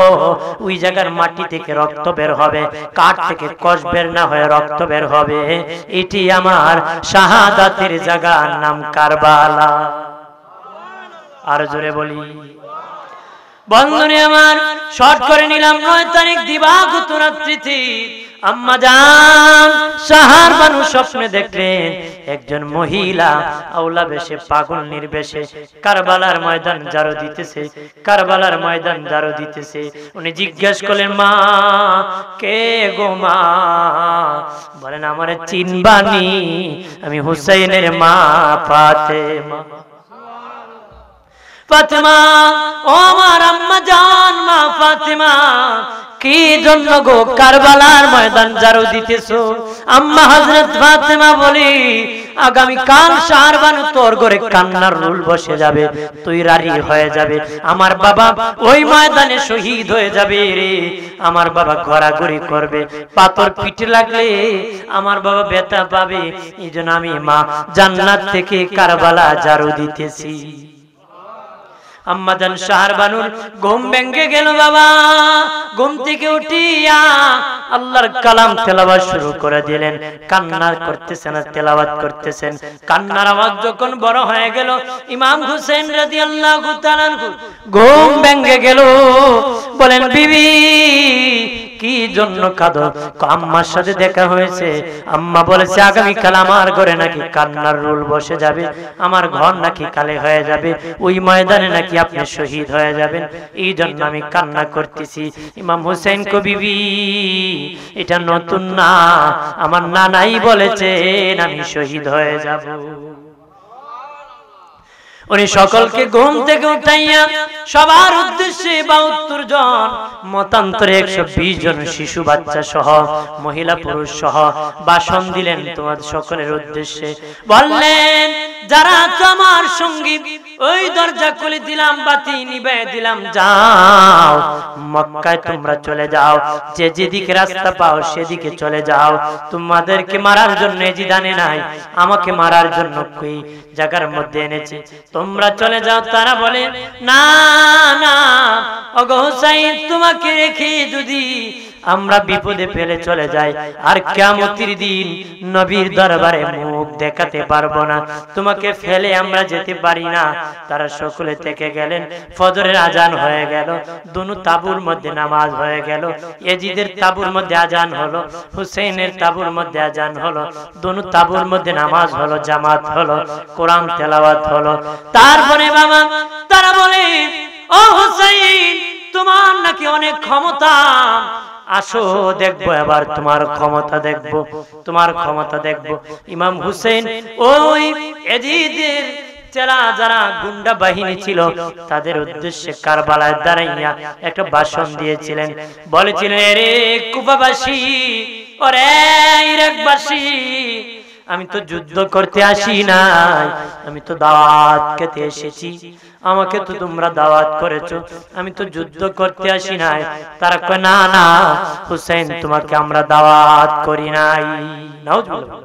ওই জায়গার মাটি থেকে রক্ত বের হবে, কাঠ থেকে কষ বের না হয়ে রক্ত বের হবে। এটি আমার শাহাদাতের জায়গার নাম কারবালা। আর জোরে বলি। বন্ধুরে আমার, শর্ট করে নিলাম 9 তারিখ দিবাগত রাত্রিতে আম্মা জান সাহার বানু স্বপ্নে দেখলেন একজন মহিলা আওলা বেশে, পাগল নির্বেশে কারবালার ময়দান জারো দিতেছে, কারবালার ময়দান জারো দিতেছে। উনি জিজ্ঞেস করলেন, মা কে গো মা? বলেন, আমারে চিনবানি, আমি হুসাইনের মা ফাতেমা। ফাতেমা, ও আমার আম্মা জান, মা ফাতেমা, কি জন্য গো কারবালার ময়দান জারো দিতেছো? আম্মা হযরত ফাতেমা বলি, আগামী কাল শাহরবানু তোর ঘরে কান্নার রুল বসে যাবে, তুই রারি হয়ে যাবে। আমার বাবা ওই ময়দানে শহীদ হয়ে যাবে রে। আমার বাবা ঘোরাঘুরি করবে, পাথর পিঠে লাগলে আমার বাবা ব্যথা পাবে। এইজন্য আমি মা জান্নাত থেকে কারবালা জারো দিতেছি। আম্মাজান শাহরবানুর ঘুম ভেঙে গেল বাবা। ঘুম থেকে উঠিয়া আল্লাহর কালাম তেলাওয়াত শুরু করে দিলেন। কান্না করতেছেন আর তেলাওয়াত করতেছেন। কান্নার আওয়াজ যখন বড় হয়ে গেল, ইমাম হুসাইন রাদিয়াল্লাহু তাআলা ঘুম ভেঙে গেল। বলেন, বিবি কি জন্য কাঁদো? আম্মার সাথে দেখা হয়েছে, আম্মা বলেছে আগামীকাল আমার ঘরে নাকি কান্নার রোল বসে যাবে, আমার ঘর নাকি কালে হয়ে যাবে, ওই ময়দানে নাকি আপনি শহীদ হয়ে যাবেন, এই জন্য আমি কান্না করতেছি। ইমাম হুসাইন কো বিবি, এটা নতুন না, আমার নানাই বলেছেন আমি শহীদ হয়ে যাব। উনি সকলকে ঘুম থেকে উঠাইয়া সবার উদ্দেশ্যে 72 জন, মতান্তরে 120 জন শিশু বাচ্চা সহ মহিলা পুরুষ সহ ভাষণ দিলেন তোমাদের সকলের উদ্দেশ্যে। বললেন যারা আমার সঙ্গী, ওই দরজা খুলে দিলাম, বাতি নিভিয়ে দিলাম, যাও মক্কায় তোমরা চলে যাও, যে যেদিকে রাস্তা পাও সেদিকে চলে যাও। তোমাদেরকে মারার জন্য জিদানে নাই, আমাকে মারার জন্য কই জায়গার মধ্যে এনেছে, তোমরা চলে যাও। তারা বলে না না ওগো হুসাইন, তোমাকে রেখে যদি আমরা বিপদে ফেলে চলে যাই আর কিয়ামতের দিন নবীর দরবারে মুখ দেখাতে পারবো না, তোমাকে ফেলে আমরা যেতে পারি না। তারা সকলে থেকে গেলেন। ফজরের আজান হয়ে গেল, দুনো তাবুর মধ্যে নামাজ হয়ে গেল, ইয়াজিদের তাবুর মধ্যে আজান হলো, হুসাইনের তাবুর মধ্যে আজান হলো, দুনো তাবুর মধ্যে নামাজ হলো, জামাত হলো, কোরআন তেলাওয়াত হলো। তারপরে বাবা তারা বলে ও হুসাইন, তোমার নাকি অনেক ক্ষমতা, আসো দেখবো এবার তোমার ক্ষমতা দেখবো, তোমার ক্ষমতা দেখবো। ইমাম হুসেন ওই ইয়াজিদের যারা যারা গুন্ডা বাহিনী ছিল তাদের উদ্দেশ্যে কারবালায় দাঁড়াইয়া একটা ভাষণ দিয়েছিলেন। বলেছিলেন রে কুফাবাসী, ওরে ইরাকবাসী, আমি তো যুদ্ধ করতে আসি নাই, আমি তো দাওয়াত খেতে এসেছি, আমাকে তো তোমরা দাওয়াত করেছো, আমি তো যুদ্ধ করতে আসি নাই। তারা কয় না না হুসাইন, তোমাকে আমরা দাওয়াত করি নাই। নাউজুবিল্লাহ।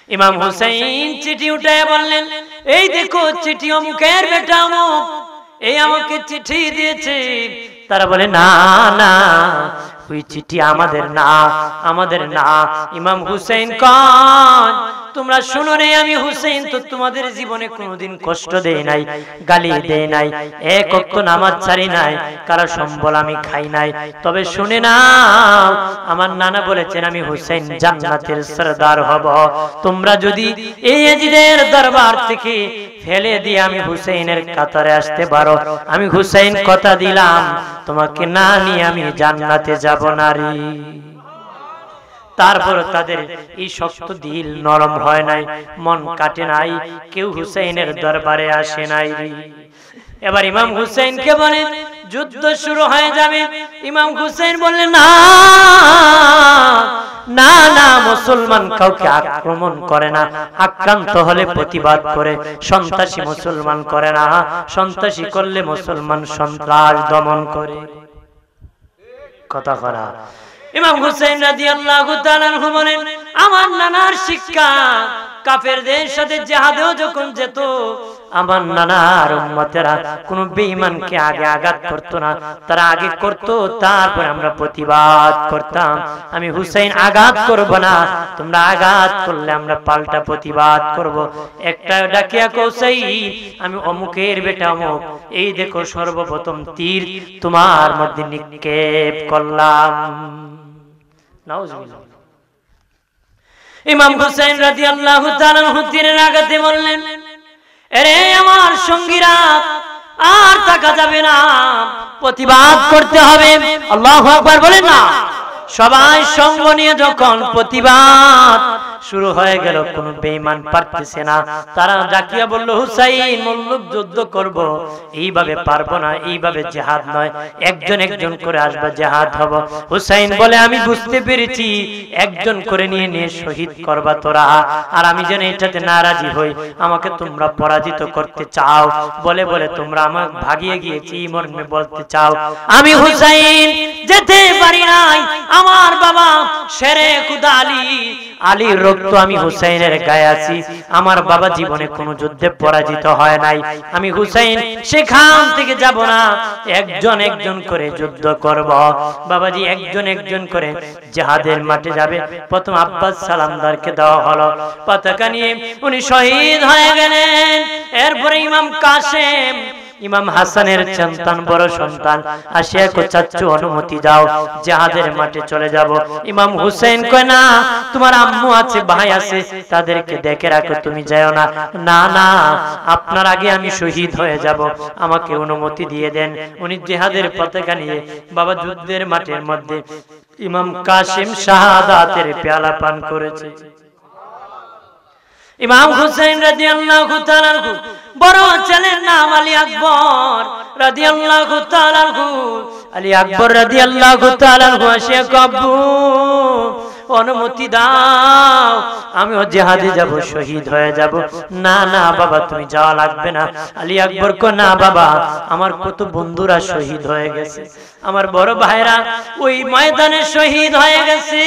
ইমাম হুসাইন চিঠি উঠায় বললেন এই দেখো চিঠি অমুকের বেটা অমুক, এই আমাকে চিঠি দিয়েছে। তারা বলে না না ওই চিঠি আমাদের না, আমাদের না। ইমাম হুসাইন কন তোমরা শুনো রে, আমি হুসাইন তো তোমাদের জীবনে কোনোদিন কষ্ট দেই নাই, গালি দেই নাই, এক ওয়াক্ত নামাজ ছাড়ি নাই, কারো সম্বল আমি খাই নাই। তবে শুনে নাও, আমার নানা বলেছেন আমি হুসাইন জান্নাতের সরদার হব। তোমরা যদি এই ইয়াজিদের দরবার থেকে ফেলে দিয়ে আমি হুসাইনের কাতারে আসতে পারো, আমি হুসাইন কথা দিলাম তোমাকে না নিয়ে আমি জান্নাতে যাব না রে। তারপর তাদের এই শক্ত দিল নরম হয় নাই, মন কাটে নাই, কেউ হুসাইনের দরবারে আসে নাই। এবার ইমাম হুসাইনকে বলে যুদ্ধ শুরু হয়ে যাবে। ইমাম হুসাইন বললেন না না না, মুসলমান কাউকে আক্রমণ করে না, আক্রান্ত হলে প্রতিবাদ করে, সন্ত্রাসী মুসলমান করে না, সন্ত্রাসী করলে মুসলমান সন্ত্রাস দমন করে। কথা করা। ইমাম হুসাইন রাদিয়াল্লাহু তাআলা আনহু বলেন আমার নানার শিক্ষা, কাফেরদের সাথে জিহাদেও যখন যেত আমার নানার উম্মতেরা কোন বেঈমানকে আগে আঘাত করতো না, তারা আগে করতো, তারপর আমরা প্রতিবাদ করতাম। আমি হুসাইন আঘাত করব না, তোমরা আঘাত করলে আমরা পাল্টা প্রতিবাদ করব। একটা ডাকিয়া কৌসাই আমি অমুকের বেটা অমুক, এই দেখো সর্বপ্রথম তীর তোমার মধ্যে নিক্ষেপ করলাম। নাউজুবিল্লাহ। ইমাম হুসাইন রাদিয়াল্লাহু তাআলা আনহু তীরের আঘাতে বললেন আরে আমার সঙ্গীরা আর থাকা যাবে না, প্রতিবাদ করতে হবে। আল্লাহু আকবার বলেন না। সবাই সঙ্গ নিয়ে যখন প্রতিবাদ শুরু হয়ে গেল, কোন বেঈমান পারতেছে না, তারা জাকিয়া বলল হুসাইন মল্লুক যুদ্ধ করব, এইভাবে পারবো না, এইভাবে জিহাদ নয়, একজন একজন করে আসবে, জিহাদ হব। হুসাইন বলে আমি বুঝতে পেরেছি, একজন করে নিয়ে নিয়ে শহীদ করবা তোরা, আর আমি যেন এটাতে নারাজি হই, আমাকে তোমরা পরাজিত করতে চাও বলে বলে তোমরা আমাকে ভাগিয়ে গিয়েছি মর্মে বলতে চাও। আমি হুসাইন যেতে পারি নাই, আমার বাবা শেরে খুদা আলীর রক্ত আমি হুসাইনের গায়ে আছি, আমার বাবা জীবনে কোনো যুদ্ধে পরাজিত হয় নাই, আমি হুসাইন সেখান থেকে যাব না, একজন একজন করে যুদ্ধ করব। বাবাজি একজন একজন করে জিহাদের মাঠে যাবে। প্রথম আব্বাস সালামদারকে দেওয়া হলো, পতাকা নিয়ে উনি শহীদ হয়ে গেলেন। এরপরে ইমাম কাসেম, ইমাম হাসানের সন্তান বড় সন্তান আসিয়া কো চাচ্চু অনুমতি দাও জিহাদের মাঠে চলে যাব। ইমাম হুসাইন কয় না, তোমার আম্মু আছে, ভাই আছে, তাদেরকে দেখে রাখো, তুমি যাও না। না না, আপনার আগে আমি শহীদ হয়ে যাব, আমাকে অনুমতি দিয়ে দেন। উনি জিহাদের পতাকা নিয়ে বাবা যুদ্ধের মাঠের মধ্যে ইমাম কাসিম শাহাদাতের পেয়ালা পান করেছে। ইমাম হুসাইন রাদিয়াল্লাহু তাআলা আনহু বড় ছেলের নাম আলী আকবর রাদিয়াল্লাহু তাআলা আনহু। আলী আকবর রাদিয়াল্লাহু তাআলা আনহু আসিয়া আব্বু অনুমতি দাও, আমিও জিহাদে যাব, শহীদ হয়ে যাব। না না বাবা, তুমি যাওয়া লাগবে না। আলী আকবর কো না বাবা, আমার কত বন্ধুরা শহীদ হয়ে গেছে, আমার বড় ভাইরা ওই ময়দানে শহীদ হয়ে গেছে,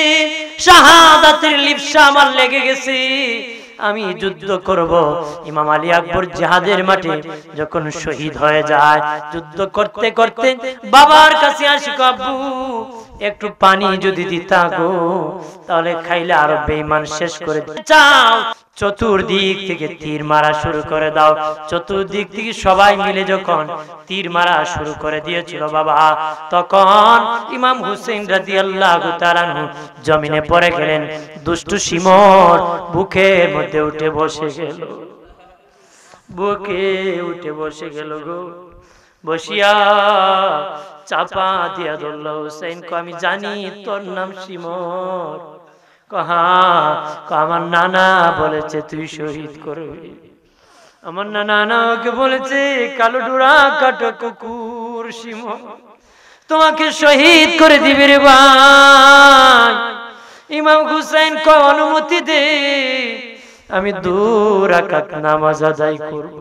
শাহাদাতের লিপসা আমার লেগে গেছে, আমি যুদ্ধ করব। ইমাম আলী আকবর জিহাদের মাঠে যখন শহীদ হয়ে যায়, যুদ্ধ করতে করতে বাবার কাছে আসি, আব্বু একটু পানি যদি দিতা গো, তাহলে খাইলে আরো বেঈমান শেষ করে চাও। চতুর্দিক থেকে তীর মারা শুরু করে দাও। চতুর্দিক থেকে সবাই মিলে যখন তীর মারা শুরু করে দিয়েছিল বাবা, তখন ইমাম হুসাইন রাদিয়াল্লাহু তাআলা আনহু জমিনে পড়ে গেলেন। দুষ্টু শিমর বুকের মধ্যে উঠে বসে গেল, বুকে উঠে বসে গেল গো। বসিয়া চাপা দিয়া ধরল হুসাইন কো, আমি জানি তোর নাম শিমর। কহা, আমার নানা বলেছে তুই শহীদ করবি, আমার নানা আমাকে বলেছে কালো ডোরা কাটো কুকুর শিমর তোমাকে শহীদ করে দিবে রে ভাই। ইমাম হুসাইন কো অনুমতি দে, আমি 2 রাকাত নামাজ আদায় করব।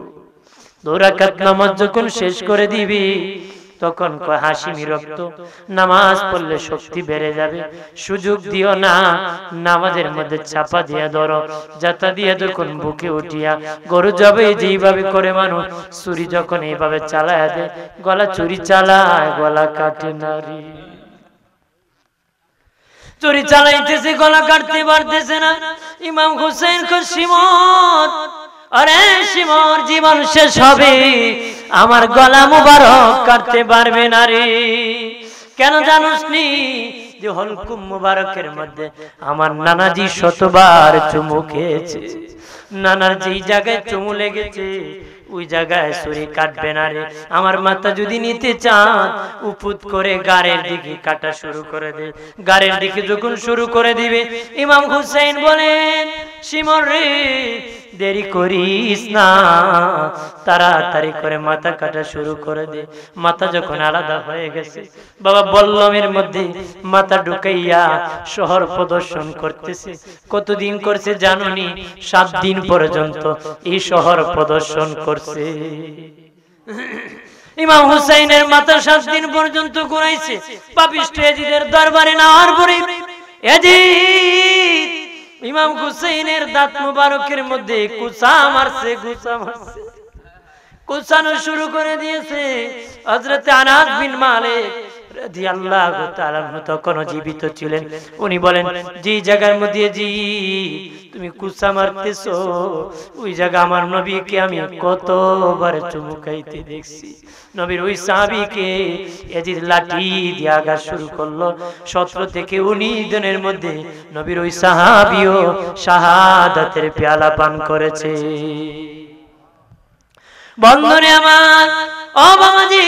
2 রাকাত নামাজ যখন শেষ করে দিবি, তখন কয় হাসিমি রক্ত, নামাজ পড়লে শক্তি বেড়ে যাবে, সুযোগ দিও না, নামাজের মধ্যে চাপা দিয়া ধরো, যাতা দিয়ে যখন বুকে উঠিয়া গরু যাবে যেইভাবে করে মানুষ ছুরি যখন এইভাবে চালায় দেয়, গলা চুরি চালায়, গলা কাটে নারী। চুরি চালাইতেছে, গলা কাটতে পারতেছে না। ইমাম হুসাইন কো শিমর, আরে শিমর জীবন শেষ হবে, আমার গলা মুবারক কাটতে পারবে না রে। কেন জানোস নি যে হলকুম মুবারকের মধ্যে আমার নানাজি শতবার চুমু খেয়েছে, নানার যেই জায়গায় চুমু লেগেছে ওই জায়গায় ছুরি কাটবে না রে। আমার মাথা যদি নিতে চান, উপুত করে গাড়ের দিকে কাটা শুরু করে দে। গাড়ের দিকে যখন শুরু করে দিবে, ইমাম হুসাইন বলেন শিমর রে দেরি করিস না, তাড়াতাড়ি করে মাথা কাটা শুরু করে দে। মাথা যখন আলাদা হয়ে গেছে, বাবা বল্লমের মধ্যে মাথা ঢুকাইয়া শহর প্রদর্শন করতেছে। কতদিন করছে জানুনি? 7 দিন পর্যন্ত এই শহর প্রদর্শন করছে। ইমাম হুসাইনের মাথা 7 দিন পর্যন্ত ঘুরাইছে। পাপিষ্ঠ ইয়াজিদের দরবারে নেওয়ার পরে ইয়াজিদ ইমাম হুসাইনের দাঁত মুবারকের মধ্যে কুচা মারছে, কুচানো শুরু করে দিয়েছে। হযরত আনাস বিন মালিক রাদিয়াল্লাহু তাআলা তখন জীবিত ছিলেন। উনি বলেন, যে জায়গার মধ্যে জি তুমি কুচা মারতেছো, ওই জায়গা আমার নবীকে আমি কতবার চুমুকাইতে দেখছি। নবীর ওই সাহাবীকে ইয়াজিদ লাঠি দিয়ে আঘাত শুরু করলো। 17 থেকে 19 দিনের মধ্যে নবীর ওই সাহাবীও শাহাদাতের পেয়ালা পান করেছে। বন্ধুরে আমার, ও বাবাজি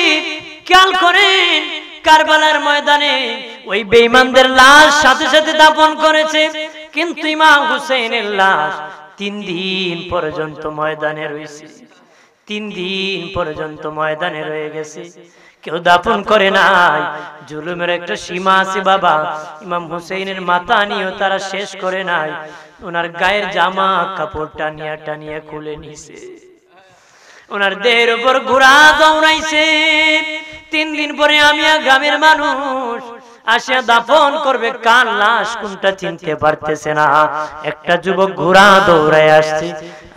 খেয়াল করেন, কারবালার ময়দানে ওই বেঈমানদের লাশ সাথে সাথে দাফন করেছে, কিন্তু ইমাম হুসাইনের লাশ 3 দিন পর্যন্ত ময়দানে রয়েছে। 3 দিন পর্যন্ত ময়দানে রয়ে গেছে, কেউ দাফন করে নাই। জুলুমের একটা সীমা আছে বাবা। ইমাম হুসাইনের মাথা নিয়েও তারা শেষ করে নাই, ওনার গায়ের জামা কাপড় টানিয়া টানিয়া খুলে নিছে, ওনার দেহের উপর ঘোড়া দৌড়াইছে। 3 দিন পরে আমিয়া গ্রামের মানুষ আসিয়া দাফন করবে, কার লাশ কোনটা চিনতে পারতেছে না। একটা যুবক ঘোড়া দৌড়ায় আসছে,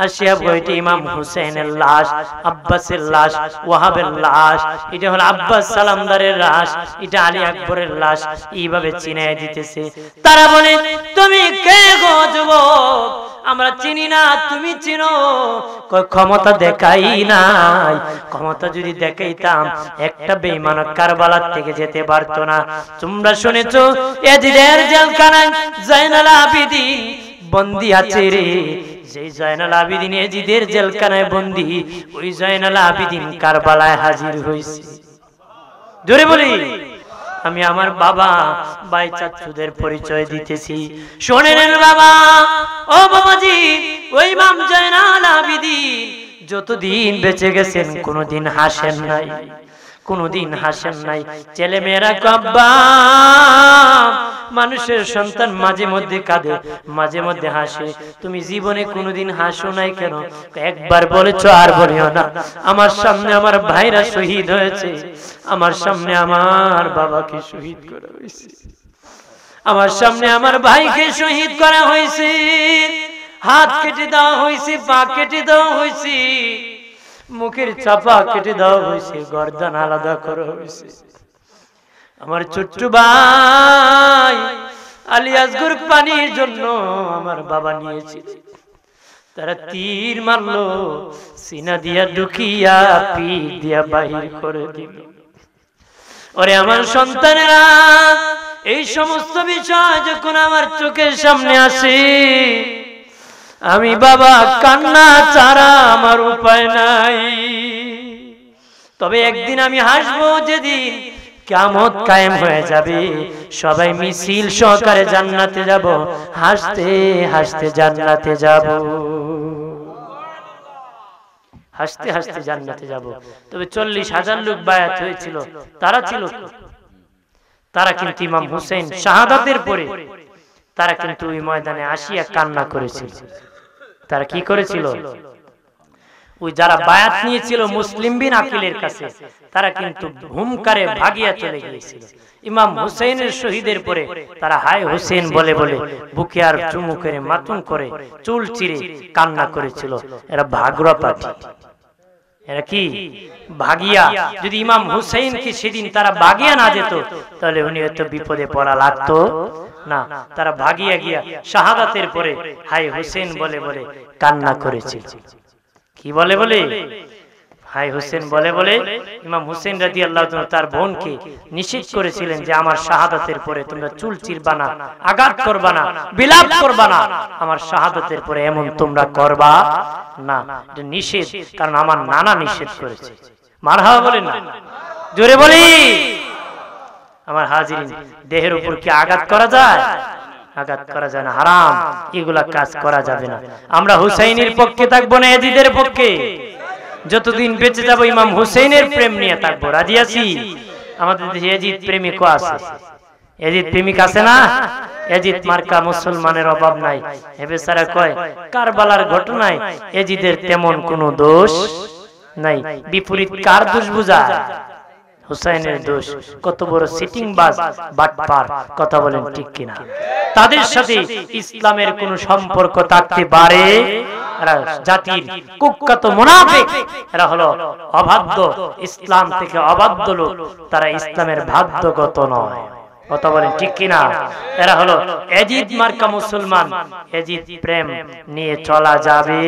আসিয়া বইটি ইমাম হুসাইনের লাশ, আব্বাসের লাশ, ওয়াহাবের লাশ, এটা হলো আব্বাস সালামদারের লাশ, এটা আলী আকবরের লাশ, এইভাবে চিনায় দিতেছে। তারা বলে, তুমি কে গো যুবক? আমরা চিনি না, তুমি চিনো। ক্ষমতা দেখাই নাই, ক্ষমতা যদি দেখাইতাম একটা বেঈমান কারবালার থেকে যেতে পারতো না। তোমরা শুনেছো ইয়াজিদের জেলখানায় জয়নাল আবেদিন বন্দী আছে রে। যে জয়নাল আবেদিন ইয়াজিদের জেলখানায় বন্দী, ওই জয়নাল আবেদিন কারবালায় হাজির হয়েছে। জোরে বলি। আমি আমার বাবা ভাই চাচুদের পরিচয় দিতেছি, শোনেন বাবা। ও বাবাজি, ওই ইমাম জয়নাল আবেদিন যতদিন বেঁচে গেছেন কোনোদিন হাসেন নাই, কোনোদিন হাসেন নাই। ছেলে মেয়েরা আব্বা, মানুষের সন্তান মাঝে মধ্যে কাঁদে, মাঝে মধ্যে হাসে, তুমি জীবনে কোনোদিন হাসো নাই কেন? একবার বলেছো আর বলিও না। আমার সামনে আমার ভাইরা শহীদ হয়েছে, আমার সামনে আমার বাবাকে শহীদ করা হয়েছে, আমার সামনে আমার ভাইকে শহীদ করা হয়েছে, হাত কেটে দেওয়া হয়েছে, পা কেটে দেওয়া হয়েছে, মুখের চাপা কেটে দেওয়া হয়েছে, গর্দান আলাদা করা হয়েছে। আমার ছোট্ট ভাই আলী আসগর পানির জন্য আমার বাবা নিয়েছিল, তারা তীর মারলো, সিনা দিয়া ঢুকিয়া পিঠ দিয়া বাহির করে দিল। ওরে আমার সন্তানেরা, এই সমস্ত বিষয় যখন আমার চোখের সামনে আসে, আমি বাবা কান্না ছাড়া আমার উপায় নাই। তবে একদিন আমি হাসবো, যেদিন কিয়ামত কায়েম হয়ে যাবে, সবাই মিছিল সহকারে জান্নাতে যাব, হাসতে হাসতে জান্নাতে যাব, হাসতে হাসতে জান্নাতে যাব। তবে 40,000 লোক বায়াত হয়েছিল, তারা ছিল, তারা কিন্তু ইমাম হুসেন শাহাদাতের পরে তারা কিন্তু ওই ময়দানে আসিয়া কান্না করেছিল। তারা কি করেছিল? ওই যারা বায়াত নিয়েছিল মুসলিম বিন আকিলের কাছে, তারা কিন্তু হুমকারে ভাগিয়া চলে গিয়েছিল। ইমাম হুসেনের শহীদের পরে তারা হায় হুসেন বলে বলে বুকে আর চুমু করে মাতুন করে চুল চিরে কান্না করেছিল। এরা ভাগরা পার্টি, এরা কি ভাগিয়া। যদি ইমাম হুসেনকে সেদিন তারা ভাগিয়া না যেত, তাহলে উনি এত বিপদে পড়া লাগতো না। তারা ভাগিয়া গিয়া শাহাদাতের পরে হায় হুসেন বলে বলে কান্না করেছিল। কি বলে বলে? হায় হুসেন বলে বলে। ইমাম হুসেন রাদিয়াল্লাহু তাআলা তার বোনকে নিষেধ করেছিলেন যে আমার শাহাদাতের পরে তোমরা চুল চিরবা না, আঘাত করবা না, বিলাপ করবা না, আমার শাহাদাতের পরে এমন তোমরা করবা না। এটা নিষেধ, কারণ আমার নানা নিষেধ করেছে। মারহাবা বলেন না, জোরে বলি। আমার হাজিরিন, দেহের উপর কি আঘাত করা যায়? আঘাত করা যায় না, হারাম, এগুলা কাজ করা যাবে না। আমরা হুসাইনের পক্ষে থাকবো না ইয়াজিদের পক্ষে। যতদিন বেঁচে যাবো ইমাম হুসেনের প্রেম নিয়ে থাকবো। রাজি আছি? আমাদের দেশে ইয়াজিদ প্রেমিকও আছে, ইয়াজিদ প্রেমিক আছে না? ইয়াজিদ মার্কা মুসলমানের অভাব নাই। এ বেচারা কয় কারবালার ঘটনায় ইয়াজিদের তেমন কোনো দোষ নাই, বিপরীত কার দোষ বুঝায়? হুসাইনের দোষ। কত বড় সিটিং বাজ, বাটপার, কথা বলেন ঠিক কিনা? তাদের সাথে ইসলামের কোনো সম্পর্ক থাকতে পারে? এরা জাতির কুখ্যাত মুনাফিক, এরা হলো অবাধ্য, ইসলাম থেকে অবাধ্য লোক, তারা ইসলামের বাধ্যগত নয়। কথা বলেন ঠিক কিনা? এরা হলো ইয়াজিদ মার্কা মুসলমান। ইয়াজিদ প্রেম নিয়ে চলা যাবে